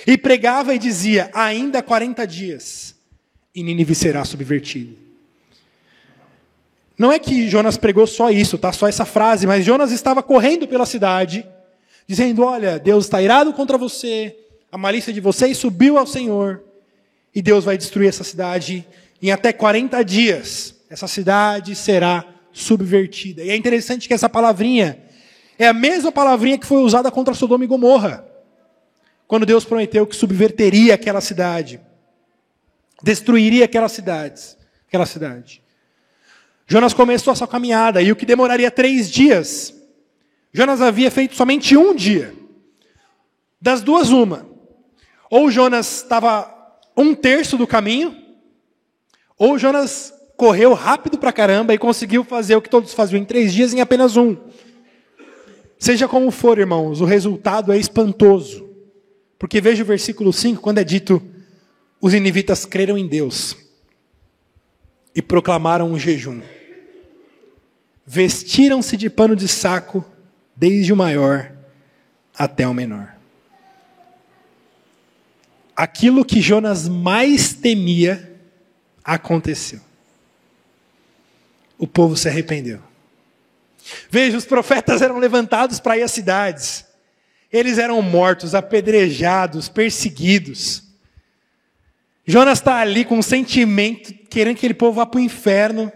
E pregava e dizia, ainda 40 dias, e Nínive será subvertido. Não é que Jonas pregou só isso, tá? Só essa frase, mas Jonas estava correndo pela cidade, dizendo, olha, Deus está irado contra você, a malícia de vocês subiu ao Senhor, e Deus vai destruir essa cidade em até 40 dias. Essa cidade será subvertida. E é interessante que essa palavrinha é a mesma palavrinha que foi usada contra Sodoma e Gomorra, quando Deus prometeu que subverteria aquela cidade, destruiria aquela cidade. Jonas começou a sua caminhada, e o que demoraria 3 dias, Jonas havia feito somente 1 dia. Das duas, uma. Ou Jonas estava 1/3 do caminho, ou Jonas correu rápido pra caramba e conseguiu fazer o que todos faziam em 3 dias em apenas 1. Seja como for, irmãos, o resultado é espantoso. Porque veja o versículo 5, quando é dito, os ninivitas creram em Deus e proclamaram um jejum. Vestiram-se de pano de saco, desde o maior até o menor. Aquilo que Jonas mais temia aconteceu. O povo se arrependeu. Veja, os profetas eram levantados para ir às cidades. Eles eram mortos, apedrejados, perseguidos. Jonas está ali com um sentimento, querendo que aquele povo vá para o inferno.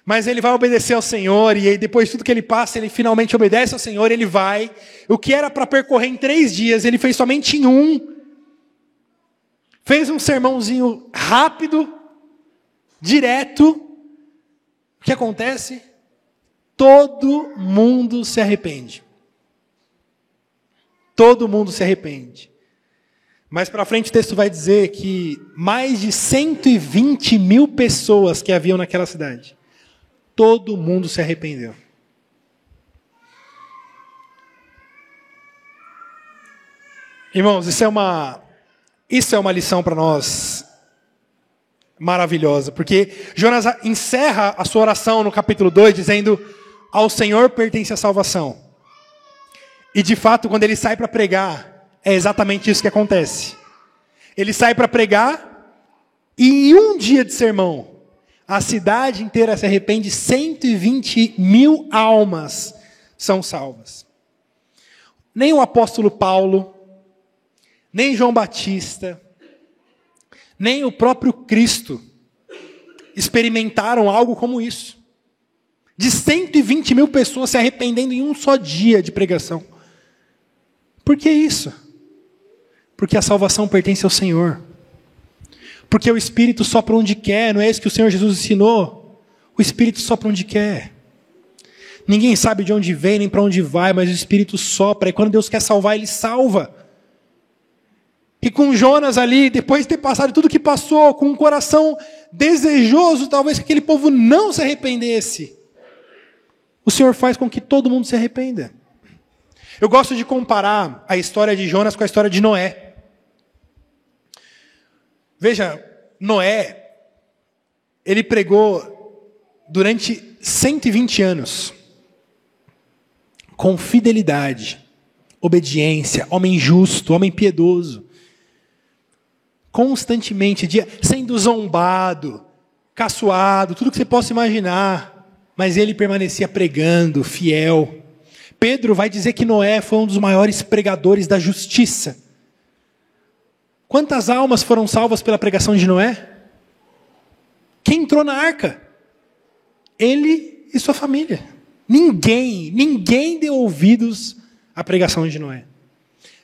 Mas ele vai obedecer ao Senhor, e aí depois de tudo que ele passa, ele finalmente obedece ao Senhor, ele vai. O que era para percorrer em 3 dias, ele fez somente em 1. Fez um sermãozinho rápido, direto. O que acontece? Todo mundo se arrepende. Todo mundo se arrepende. Mais para frente o texto vai dizer que mais de 120 mil pessoas que haviam naquela cidade, todo mundo se arrependeu. Irmãos, isso é uma lição para nós maravilhosa, porque Jonas encerra a sua oração no capítulo 2 dizendo, ao Senhor pertence a salvação. E de fato, quando ele sai para pregar, é exatamente isso que acontece. Ele sai para pregar, e em 1 dia de sermão, a cidade inteira se arrepende, 120 mil almas são salvas. Nem o apóstolo Paulo, nem João Batista, nem o próprio Cristo experimentaram algo como isso. De 120 mil pessoas se arrependendo em um só dia de pregação. Por que isso? Porque a salvação pertence ao Senhor. Porque o Espírito sopra onde quer, não é isso que o Senhor Jesus ensinou? O Espírito sopra onde quer. Ninguém sabe de onde vem nem para onde vai, mas o Espírito sopra, e quando Deus quer salvar, Ele salva. E com Jonas ali, depois de ter passado tudo que passou, com um coração desejoso, talvez que aquele povo não se arrependesse, o Senhor faz com que todo mundo se arrependa. Eu gosto de comparar a história de Jonas com a história de Noé. Veja, Noé, ele pregou durante 120 anos, com fidelidade, obediência, homem justo, homem piedoso, constantemente, sendo zombado, caçoado, tudo que você possa imaginar, mas ele permanecia pregando, fiel. Pedro vai dizer que Noé foi um dos maiores pregadores da justiça. Quantas almas foram salvas pela pregação de Noé? Quem entrou na arca? Ele e sua família. Ninguém deu ouvidos à pregação de Noé.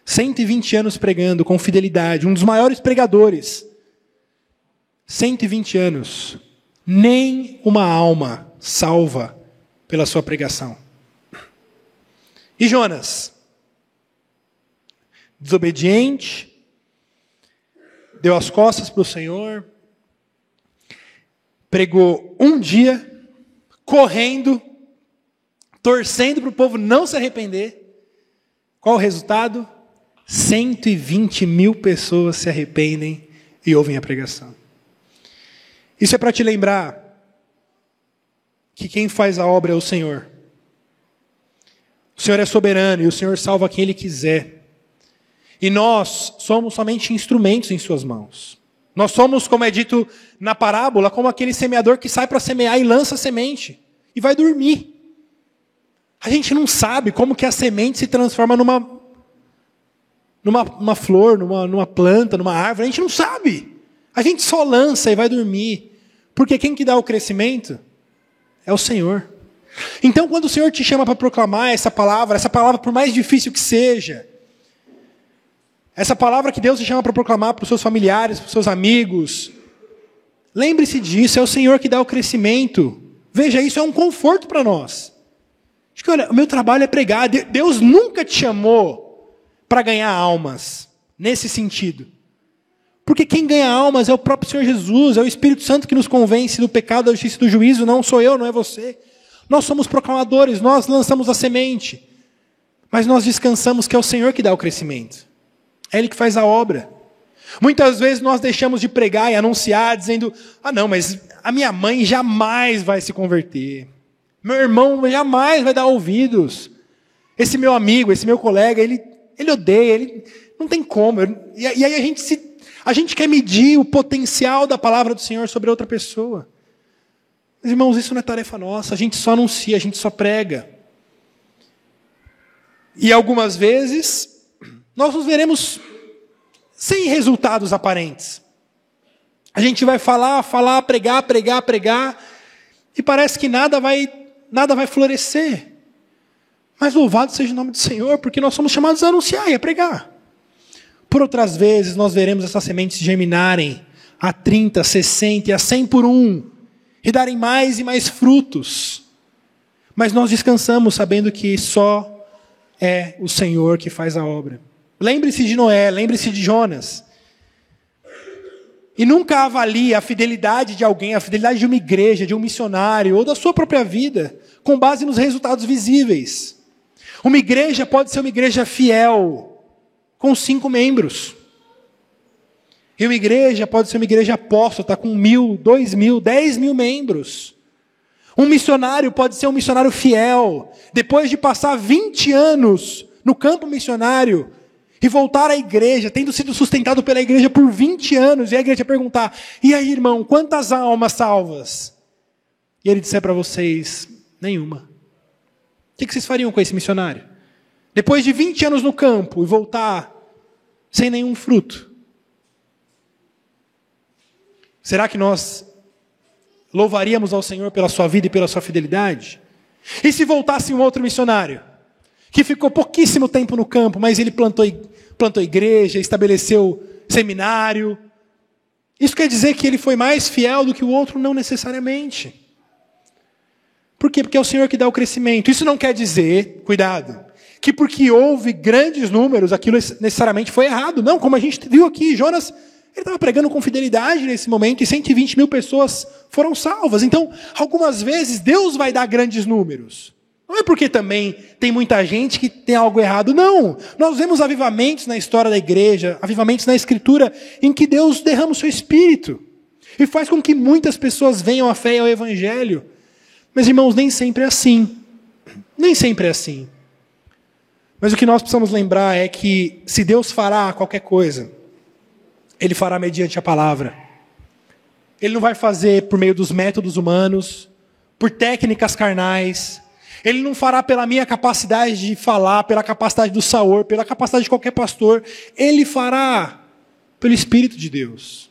120 anos pregando com fidelidade, um dos maiores pregadores. 120 anos. Nem uma alma salva pela sua pregação. E Jonas? Desobediente, deu as costas para o Senhor, pregou 1 dia, correndo, torcendo para o povo não se arrepender. Qual o resultado? 120 mil pessoas se arrependem e ouvem a pregação. Isso é para te lembrar que quem faz a obra é o Senhor. O Senhor é soberano e o Senhor salva quem Ele quiser. E nós somos somente instrumentos em suas mãos. Nós somos, como é dito na parábola, como aquele semeador que sai para semear e lança a semente. E vai dormir. A gente não sabe como que a semente se transforma numa flor, numa planta, numa árvore. A gente não sabe. A gente só lança e vai dormir. Porque quem que dá o crescimento é o Senhor. Então, quando o Senhor te chama para proclamar essa palavra por mais difícil que seja, essa palavra que Deus te chama para proclamar para os seus familiares, para os seus amigos, lembre-se disso, é o Senhor que dá o crescimento. Veja, isso é um conforto para nós. Acho que, olha, o meu trabalho é pregar. Deus nunca te chamou para ganhar almas, nesse sentido. Porque quem ganha almas é o próprio Senhor Jesus, é o Espírito Santo que nos convence do pecado, da justiça e do juízo, não sou eu, não é você. Nós somos proclamadores, nós lançamos a semente. Mas nós descansamos que é o Senhor que dá o crescimento. É Ele que faz a obra. Muitas vezes nós deixamos de pregar e anunciar, dizendo, não, mas a minha mãe jamais vai se converter. Meu irmão jamais vai dar ouvidos. Esse meu amigo, esse meu colega, ele odeia, ele não tem como. E aí a gente quer medir o potencial da palavra do Senhor sobre outra pessoa. Mas, irmãos, isso não é tarefa nossa. A gente só anuncia, a gente só prega. E algumas vezes, nós nos veremos sem resultados aparentes. A gente vai falar, pregar, e parece que nada vai florescer. Mas louvado seja o nome do Senhor, porque nós somos chamados a anunciar e a pregar. Por outras vezes, nós veremos essas sementes germinarem a 30, 60 e a 100 por um, e darem mais e mais frutos. Mas nós descansamos sabendo que só é o Senhor que faz a obra. Lembre-se de Noé, lembre-se de Jonas. E nunca avalie a fidelidade de alguém, a fidelidade de uma igreja, de um missionário, ou da sua própria vida, com base nos resultados visíveis. Uma igreja pode ser uma igreja fiel, com 5 membros. E uma igreja pode ser uma igreja apóstata, com 1.000, 2.000, 10.000 membros. Um missionário pode ser um missionário fiel, depois de passar 20 anos no campo missionário, e voltar à igreja, tendo sido sustentado pela igreja por 20 anos, e a igreja perguntar, e aí, irmão, quantas almas salvas? E ele disser para vocês, nenhuma. O que vocês fariam com esse missionário? Depois de 20 anos no campo, e voltar sem nenhum fruto. Será que nós louvaríamos ao Senhor pela sua vida e pela sua fidelidade? E se voltasse um outro missionário, que ficou pouquíssimo tempo no campo, mas ele plantou igreja, estabeleceu seminário. Isso quer dizer que ele foi mais fiel do que o outro? Não necessariamente. Por quê? Porque é o Senhor que dá o crescimento. Isso não quer dizer, cuidado, que porque houve grandes números, aquilo necessariamente foi errado. Não, como a gente viu aqui, Jonas, ele estava pregando com fidelidade nesse momento e 120.000 pessoas foram salvas. Então, algumas vezes, Deus vai dar grandes números. Não é porque também tem muita gente que tem algo errado, não. Nós vemos avivamentos na história da igreja, avivamentos na Escritura, em que Deus derrama o seu Espírito e faz com que muitas pessoas venham à fé e ao Evangelho. Mas, irmãos, nem sempre é assim. Nem sempre é assim. Mas o que nós precisamos lembrar é que se Deus fará qualquer coisa, Ele fará mediante a palavra. Ele não vai fazer por meio dos métodos humanos, por técnicas carnais. Ele não fará pela minha capacidade de falar, pela capacidade do Saor, pela capacidade de qualquer pastor. Ele fará pelo Espírito de Deus.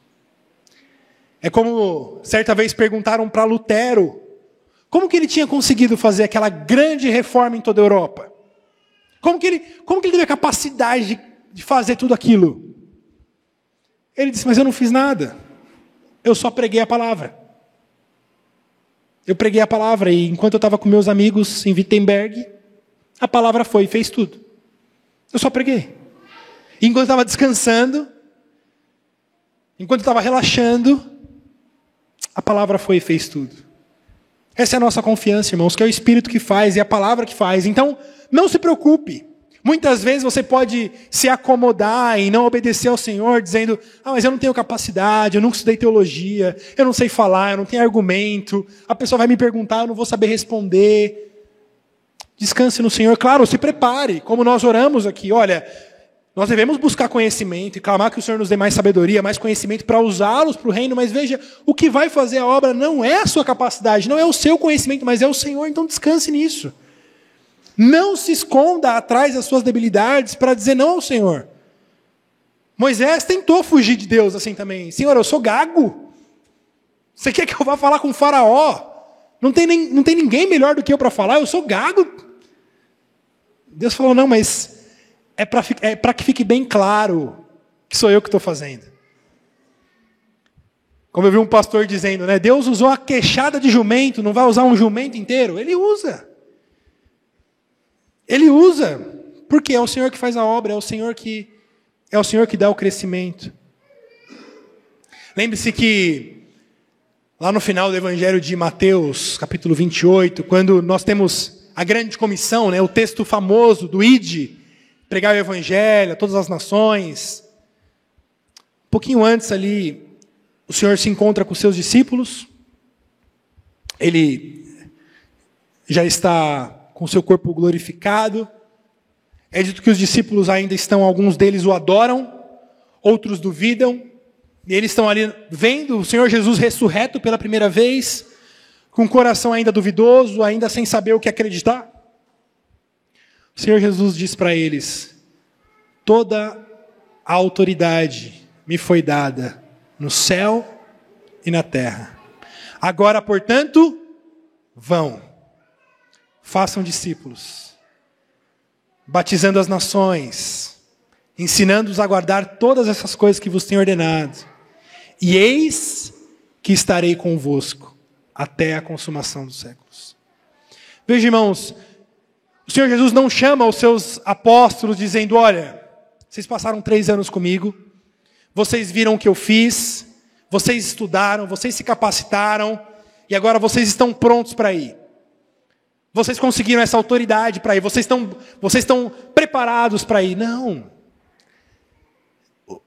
É como certa vez perguntaram para Lutero como que ele tinha conseguido fazer aquela grande reforma em toda a Europa. Como que ele teve a capacidade de fazer tudo aquilo? Ele disse, mas eu não fiz nada. Eu só preguei a palavra. Eu preguei a palavra e enquanto eu estava com meus amigos em Wittenberg, a palavra foi e fez tudo. Eu só preguei. E enquanto eu estava descansando, enquanto eu estava relaxando, a palavra foi e fez tudo. Essa é a nossa confiança, irmãos, que é o Espírito que faz e a palavra que faz. Então, não se preocupe. Muitas vezes você pode se acomodar e não obedecer ao Senhor, dizendo, mas eu não tenho capacidade, eu nunca estudei teologia, eu não sei falar, eu não tenho argumento, a pessoa vai me perguntar, eu não vou saber responder. Descanse no Senhor. Claro, se prepare, como nós oramos aqui. Olha, Nós devemos buscar conhecimento e clamar que o Senhor nos dê mais sabedoria, mais conhecimento para usá-los para o reino, mas veja, o que vai fazer a obra não é a sua capacidade, não é o seu conhecimento, mas é o Senhor, então descanse nisso. Não se esconda atrás das suas debilidades para dizer não ao Senhor. Moisés tentou fugir de Deus assim também. Senhor, eu sou gago. Você quer que eu vá falar com o faraó? Não tem ninguém melhor do que eu para falar, eu sou gago. Deus falou, não, mas é para que fique bem claro que sou eu que estou fazendo. Como eu vi um pastor dizendo, né? Deus usou a queixada de jumento, não vai usar um jumento inteiro? Ele usa. Ele usa, porque é o Senhor que faz a obra, é o Senhor que dá o crescimento. Lembre-se que lá no final do Evangelho de Mateus, capítulo 28, quando nós temos a grande comissão, né, o texto famoso do Ide, pregar o Evangelho a todas as nações. Um pouquinho antes ali, o Senhor se encontra com os seus discípulos. Ele já está com o seu corpo glorificado. É dito que os discípulos ainda estão, alguns deles o adoram, outros duvidam. E eles estão ali vendo o Senhor Jesus ressurreto pela primeira vez, com o coração ainda duvidoso, ainda sem saber o que acreditar. O Senhor Jesus diz para eles, toda a autoridade me foi dada no céu e na terra. Agora, portanto, vão, façam discípulos, batizando as nações, ensinando-os a guardar todas essas coisas que vos tenho ordenado. E eis que estarei convosco até a consumação dos séculos. Veja, irmãos, o Senhor Jesus não chama os seus apóstolos dizendo, olha, vocês passaram 3 anos comigo, vocês viram o que eu fiz, vocês estudaram, vocês se capacitaram, e agora vocês estão prontos para ir. Vocês conseguiram essa autoridade para ir, vocês estão preparados para ir. Não.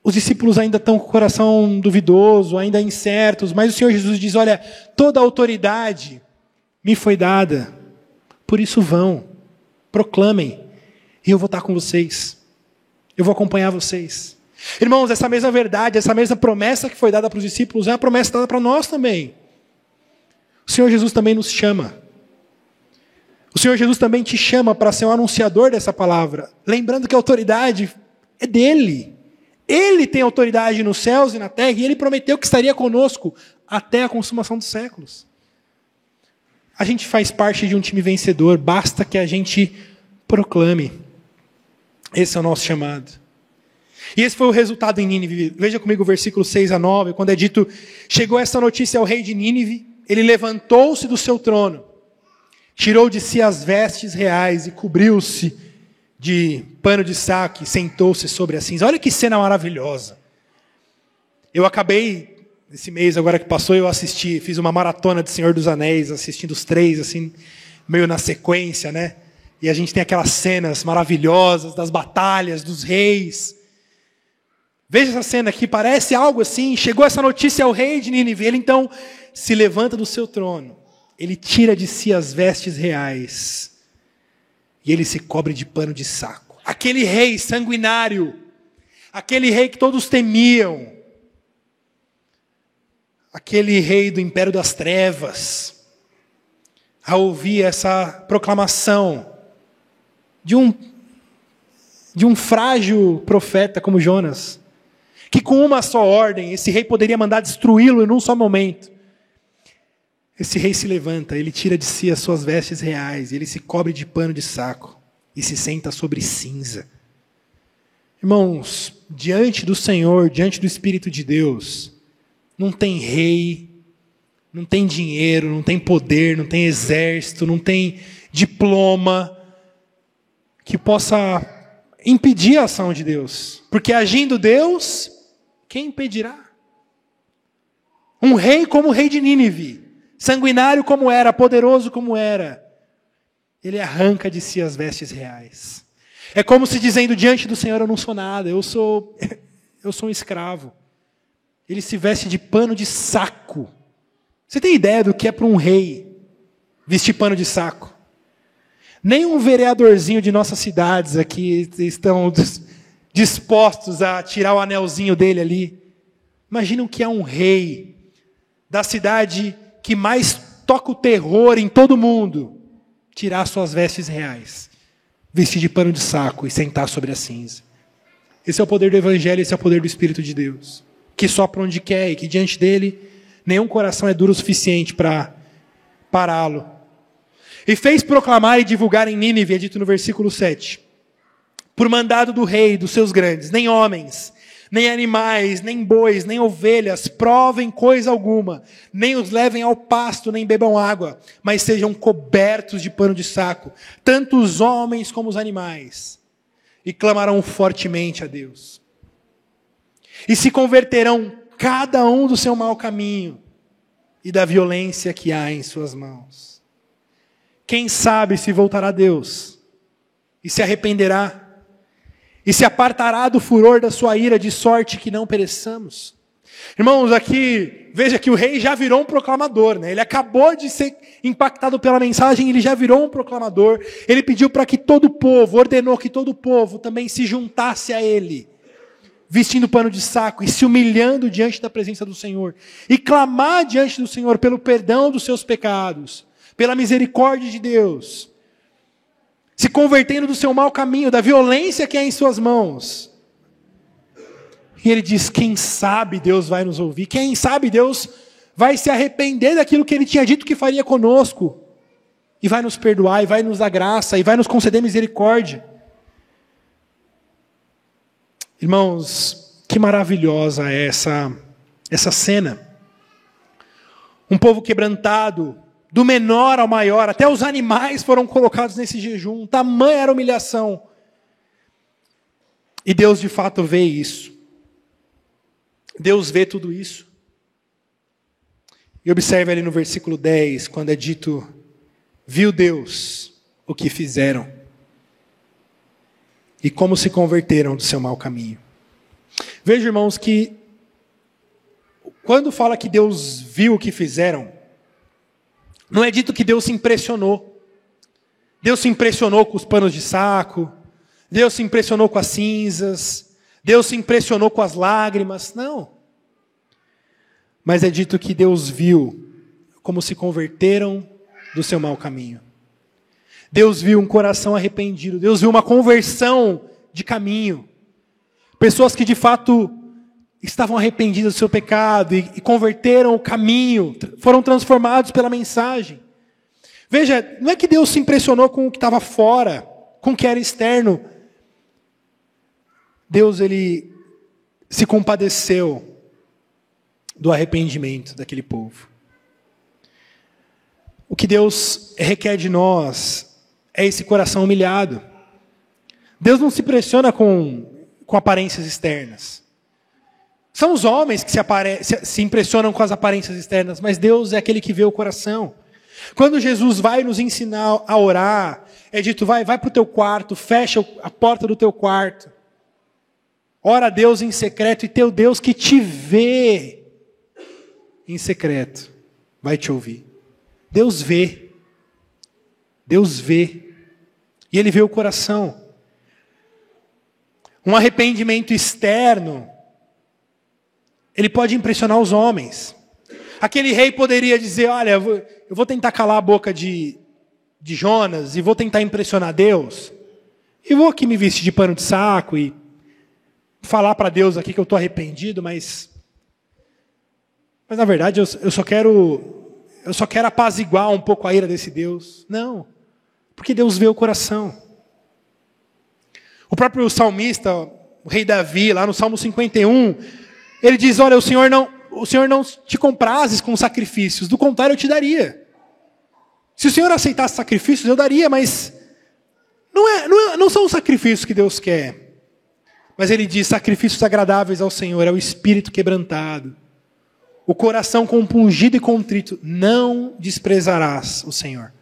Os discípulos ainda estão com o coração duvidoso, ainda incertos, mas o Senhor Jesus diz, olha, toda a autoridade me foi dada, por isso vão, proclamem, e eu vou estar com vocês, eu vou acompanhar vocês. Irmãos, essa mesma verdade, essa mesma promessa que foi dada para os discípulos, é uma promessa dada para nós também. O Senhor Jesus também nos chama. O Senhor Jesus também te chama para ser um anunciador dessa palavra, lembrando que a autoridade é dele. Ele tem autoridade nos céus e na terra, e ele prometeu que estaria conosco até a consumação dos séculos. A gente faz parte de um time vencedor, basta que a gente proclame. Esse é o nosso chamado. E esse foi o resultado em Nínive. Veja comigo o versículo 6-9, quando é dito, chegou essa notícia ao rei de Nínive, ele levantou-se do seu trono, tirou de si as vestes reais e cobriu-se de pano de saco e sentou-se sobre a cinza. Olha que cena maravilhosa. Eu acabei, esse mês agora que passou, eu fiz uma maratona de Senhor dos Anéis, assistindo os 3, assim, meio na sequência, né? E a gente tem aquelas cenas maravilhosas das batalhas, dos reis. Veja essa cena aqui, parece algo assim, chegou essa notícia ao rei de Nínive, ele então se levanta do seu trono, ele tira de si as vestes reais, e ele se cobre de pano de saco. Aquele rei sanguinário, aquele rei que todos temiam, aquele rei do império das trevas, ao ouvir essa proclamação de um frágil profeta como Jonas, que com uma só ordem, esse rei poderia mandar destruí-lo em um só momento. Esse rei se levanta, ele tira de si as suas vestes reais, ele se cobre de pano de saco e se senta sobre cinza. Irmãos, diante do Senhor, diante do Espírito de Deus, não tem rei, não tem dinheiro, não tem poder, não tem exército, não tem diploma que possa impedir a ação de Deus. Porque agindo Deus, quem impedirá? Um rei como o rei de Nínive, sanguinário como era, poderoso como era, ele arranca de si as vestes reais. É como se dizendo, diante do Senhor eu não sou nada, eu sou um escravo. Ele se veste de pano de saco. Você tem ideia do que é para um rei vestir pano de saco? Nem um vereadorzinho de nossas cidades aqui estão dispostos a tirar o anelzinho dele ali. Imagina o que é um rei da cidade que mais toca o terror em todo mundo, tirar suas vestes reais, vestir de pano de saco e sentar sobre a cinza. Esse é o poder do Evangelho, esse é o poder do Espírito de Deus, que sopra onde quer e que diante dele nenhum coração é duro o suficiente para pará-lo. E fez proclamar e divulgar em Nínive, é dito no versículo 7, por mandado do rei e dos seus grandes, nem homens, nem animais, nem bois, nem ovelhas, provem coisa alguma, nem os levem ao pasto, nem bebam água, mas sejam cobertos de pano de saco, tanto os homens como os animais, e clamarão fortemente a Deus. E se converterão cada um do seu mau caminho e da violência que há em suas mãos. Quem sabe se voltará a Deus e se arrependerá, e se apartará do furor da sua ira, de sorte que não pereçamos. Irmãos, aqui, veja que o rei já virou um proclamador, né? Ele acabou de ser impactado pela mensagem, ele já virou um proclamador. Ele pediu para que todo o povo, ordenou que todo o povo também se juntasse a ele, vestindo pano de saco e se humilhando diante da presença do Senhor. E clamar diante do Senhor pelo perdão dos seus pecados, pela misericórdia de Deus, se convertendo do seu mau caminho, da violência que é em suas mãos. E ele diz, quem sabe Deus vai nos ouvir, quem sabe Deus vai se arrepender daquilo que ele tinha dito que faria conosco, e vai nos perdoar, e vai nos dar graça, e vai nos conceder misericórdia. Irmãos, que maravilhosa é essa cena. Um povo quebrantado, do menor ao maior, até os animais foram colocados nesse jejum, tamanha era a humilhação. E Deus de fato vê isso. Deus vê tudo isso. E observe ali no versículo 10, quando é dito, viu Deus o que fizeram e como se converteram do seu mau caminho. Veja, irmãos, que quando fala que Deus viu o que fizeram, não é dito que Deus se impressionou. Deus se impressionou com os panos de saco, Deus se impressionou com as cinzas, Deus se impressionou com as lágrimas, não. Mas é dito que Deus viu como se converteram do seu mau caminho. Deus viu um coração arrependido, Deus viu uma conversão de caminho. Pessoas que de fato estavam arrependidos do seu pecado e converteram o caminho, foram transformados pela mensagem. Veja, não é que Deus se impressionou com o que estava fora, com o que era externo. Deus, ele se compadeceu do arrependimento daquele povo. O que Deus requer de nós é esse coração humilhado. Deus não se impressiona com aparências externas. São os homens que se impressionam com as aparências externas, mas Deus é aquele que vê o coração. Quando Jesus vai nos ensinar a orar, é dito, vai para o teu quarto, fecha a porta do teu quarto. Ora a Deus em secreto, e teu Deus que te vê em secreto vai te ouvir. Deus vê. Deus vê. E Ele vê o coração. Um arrependimento externo, ele pode impressionar os homens. Aquele rei poderia dizer, olha, eu vou tentar calar a boca de Jonas e vou tentar impressionar Deus. E vou aqui me vestir de pano de saco e falar para Deus aqui que eu estou arrependido, mas na verdade eu só quero apaziguar um pouco a ira desse Deus. Não, porque Deus vê o coração. O próprio salmista, o rei Davi, lá no Salmo 51, ele diz, olha, o Senhor não te comprases com sacrifícios, do contrário eu te daria. Se o Senhor aceitasse sacrifícios, eu daria, mas não são os sacrifícios que Deus quer. Mas ele diz, sacrifícios agradáveis ao Senhor, é o espírito quebrantado, o coração compungido e contrito, não desprezarás o Senhor.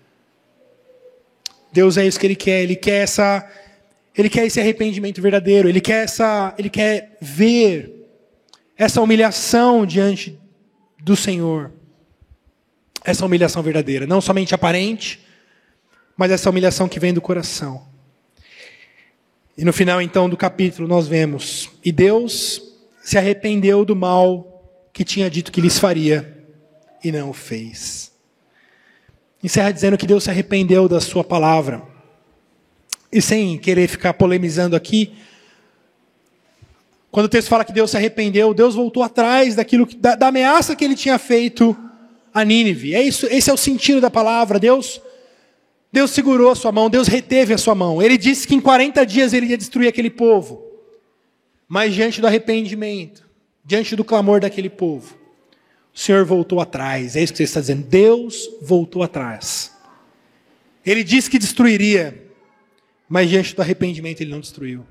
Deus é isso que Ele quer esse arrependimento verdadeiro, Ele quer ver essa humilhação diante do Senhor. Essa humilhação verdadeira, não somente aparente, mas essa humilhação que vem do coração. E no final, então, do capítulo, nós vemos: e Deus se arrependeu do mal que tinha dito que lhes faria, e não o fez. Encerra dizendo que Deus se arrependeu da sua palavra. E sem querer ficar polemizando aqui, quando o texto fala que Deus se arrependeu, Deus voltou atrás da ameaça que ele tinha feito a Nínive. Esse é o sentido da palavra. Deus segurou a sua mão, Deus reteve a sua mão. Ele disse que em 40 dias ele ia destruir aquele povo. Mas diante do arrependimento, diante do clamor daquele povo, o Senhor voltou atrás. É isso que você está dizendo. Deus voltou atrás. Ele disse que destruiria, mas diante do arrependimento ele não destruiu.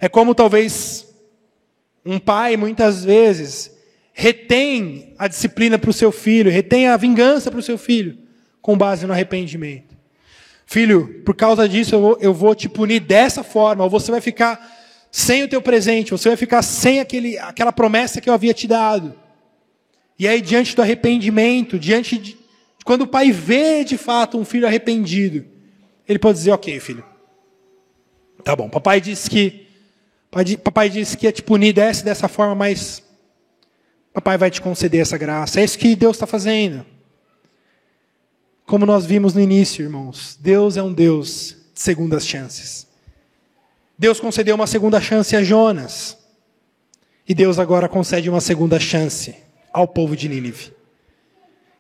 É como talvez um pai, muitas vezes, retém a disciplina para o seu filho, retém a vingança para o seu filho, com base no arrependimento. Filho, por causa disso eu vou te punir dessa forma, ou você vai ficar sem o teu presente, você vai ficar sem aquela promessa que eu havia te dado. E aí, diante do arrependimento, quando o pai vê de fato um filho arrependido, ele pode dizer: ok, filho, tá bom, papai disse que ia te punir dessa forma, mas papai vai te conceder essa graça. É isso que Deus está fazendo. Como nós vimos no início, irmãos, Deus é um Deus de segundas chances. Deus concedeu uma segunda chance a Jonas. E Deus agora concede uma segunda chance ao povo de Nínive.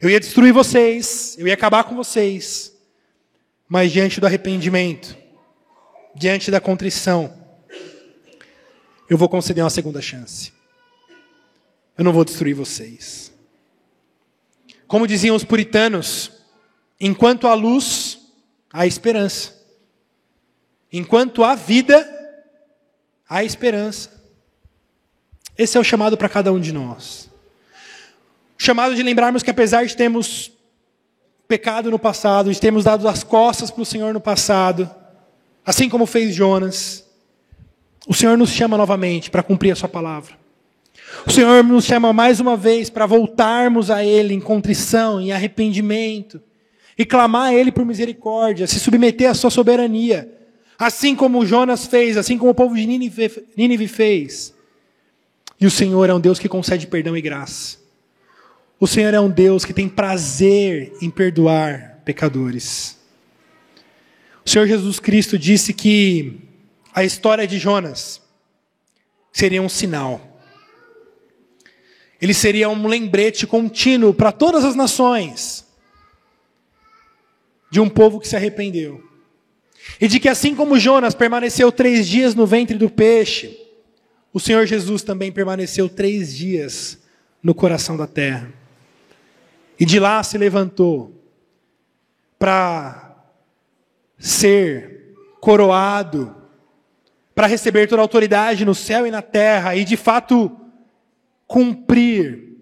Eu ia destruir vocês, eu ia acabar com vocês. Mas diante do arrependimento, diante da contrição, eu vou conceder uma segunda chance. Eu não vou destruir vocês. Como diziam os puritanos, enquanto há luz, há esperança. Enquanto há vida, há esperança. Esse é o chamado para cada um de nós. O chamado de lembrarmos que apesar de termos pecado no passado, de termos dado as costas para o Senhor no passado, assim como fez Jonas, o Senhor nos chama novamente para cumprir a sua palavra. O Senhor nos chama mais uma vez para voltarmos a Ele em contrição, em arrependimento, e clamar a Ele por misericórdia, se submeter à sua soberania, assim como Jonas fez, assim como o povo de Nínive fez. E o Senhor é um Deus que concede perdão e graça. O Senhor é um Deus que tem prazer em perdoar pecadores. O Senhor Jesus Cristo disse que a história de Jonas seria um sinal. Ele seria um lembrete contínuo para todas as nações de um povo que se arrependeu. E de que assim como Jonas permaneceu 3 dias no ventre do peixe, o Senhor Jesus também permaneceu 3 dias no coração da terra. E de lá se levantou para ser coroado, para receber toda a autoridade no céu e na terra, e de fato cumprir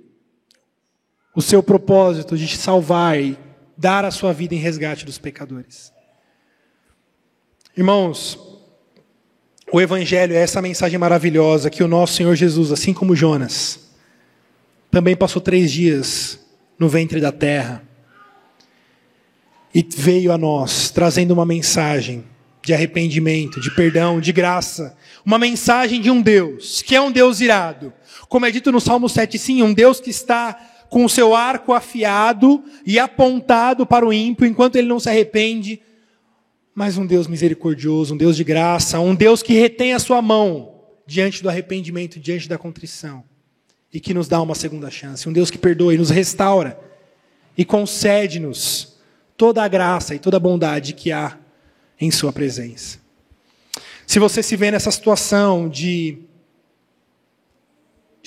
o seu propósito de salvar e dar a sua vida em resgate dos pecadores. Irmãos, o Evangelho é essa mensagem maravilhosa que o nosso Senhor Jesus, assim como Jonas, também passou 3 dias no ventre da terra e veio a nós trazendo uma mensagem de arrependimento, de perdão, de graça, uma mensagem de um Deus que é um Deus irado, como é dito no Salmo 7, sim, um Deus que está com o seu arco afiado e apontado para o ímpio enquanto ele não se arrepende, mas um Deus misericordioso, um Deus de graça, um Deus que retém a sua mão diante do arrependimento, diante da contrição, e que nos dá uma segunda chance, um Deus que perdoa e nos restaura, e concede-nos toda a graça e toda a bondade que há em sua presença. Se você se vê nessa situação de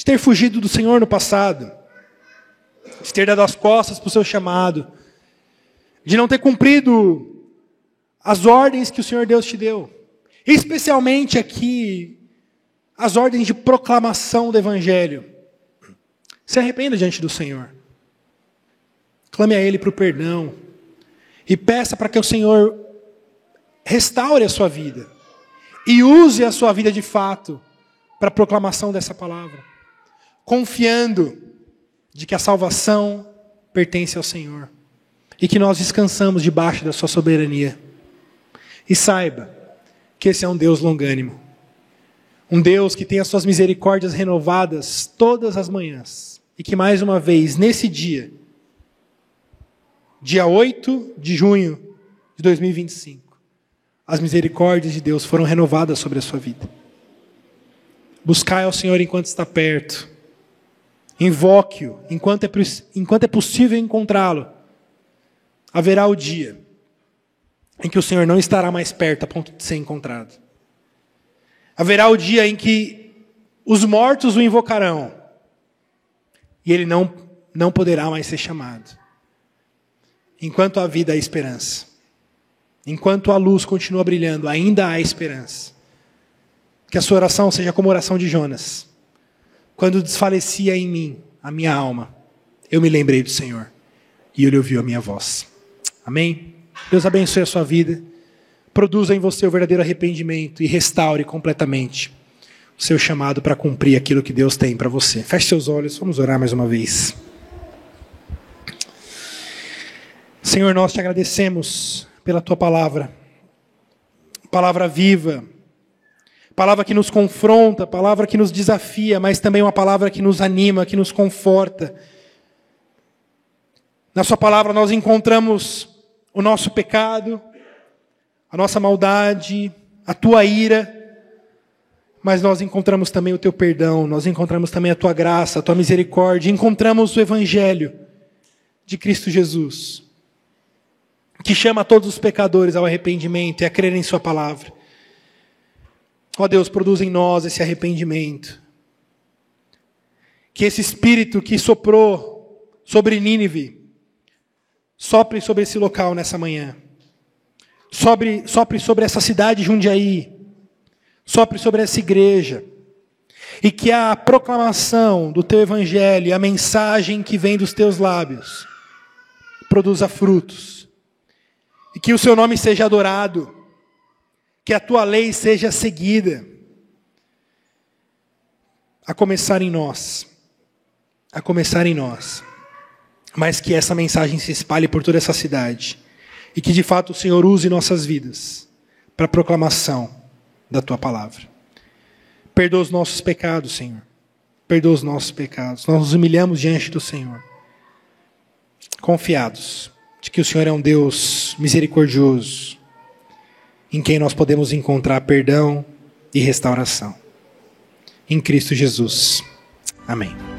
ter fugido do Senhor no passado, de ter dado as costas para o seu chamado, de não ter cumprido as ordens que o Senhor Deus te deu, especialmente aqui, as ordens de proclamação do Evangelho, se arrependa diante do Senhor. Clame a Ele para o perdão. E peça para que o Senhor restaure a sua vida. E use a sua vida de fato para a proclamação dessa palavra. Confiando de que a salvação pertence ao Senhor. E que nós descansamos debaixo da sua soberania. E saiba que esse é um Deus longânimo. Um Deus que tem as suas misericórdias renovadas todas as manhãs. E que mais uma vez, nesse dia 8 de junho de 2025, as misericórdias de Deus foram renovadas sobre a sua vida. Buscai ao Senhor enquanto está perto. Invoque-o enquanto é possível encontrá-lo. Haverá o dia em que o Senhor não estará mais perto a ponto de ser encontrado. Haverá o dia em que os mortos o invocarão e ele não poderá mais ser chamado. Enquanto há vida, há esperança. Enquanto a luz continua brilhando, ainda há esperança. Que a sua oração seja como a oração de Jonas. Quando desfalecia em mim a minha alma, eu me lembrei do Senhor e Ele ouviu a minha voz. Amém? Deus abençoe a sua vida. Produza em você o verdadeiro arrependimento e restaure completamente o seu chamado para cumprir aquilo que Deus tem para você. Feche seus olhos, vamos orar mais uma vez. Senhor, nós te agradecemos pela tua palavra. Palavra viva. Palavra que nos confronta, palavra que nos desafia, mas também uma palavra que nos anima, que nos conforta. Na sua palavra nós encontramos o nosso pecado, a nossa maldade, a tua ira, mas nós encontramos também o teu perdão, nós encontramos também a tua graça, a tua misericórdia, encontramos o evangelho de Cristo Jesus, que chama todos os pecadores ao arrependimento e a crer em sua palavra. Ó Deus, produz em nós esse arrependimento. Que esse Espírito que soprou sobre Nínive, sopre sobre esse local nessa manhã. Sopre sobre essa cidade de Jundiaí. Sopre sobre essa igreja. E que a proclamação do teu evangelho, a mensagem que vem dos teus lábios, produza frutos. E que o seu nome seja adorado. Que a tua lei seja seguida, a começar em nós, mas que essa mensagem se espalhe por toda essa cidade, e que de fato o Senhor use nossas vidas para a proclamação da tua palavra. Perdoa os nossos pecados, Senhor, perdoa os nossos pecados, nós nos humilhamos diante do Senhor, confiados de que o Senhor é um Deus misericordioso, em quem nós podemos encontrar perdão e restauração. Em Cristo Jesus. Amém.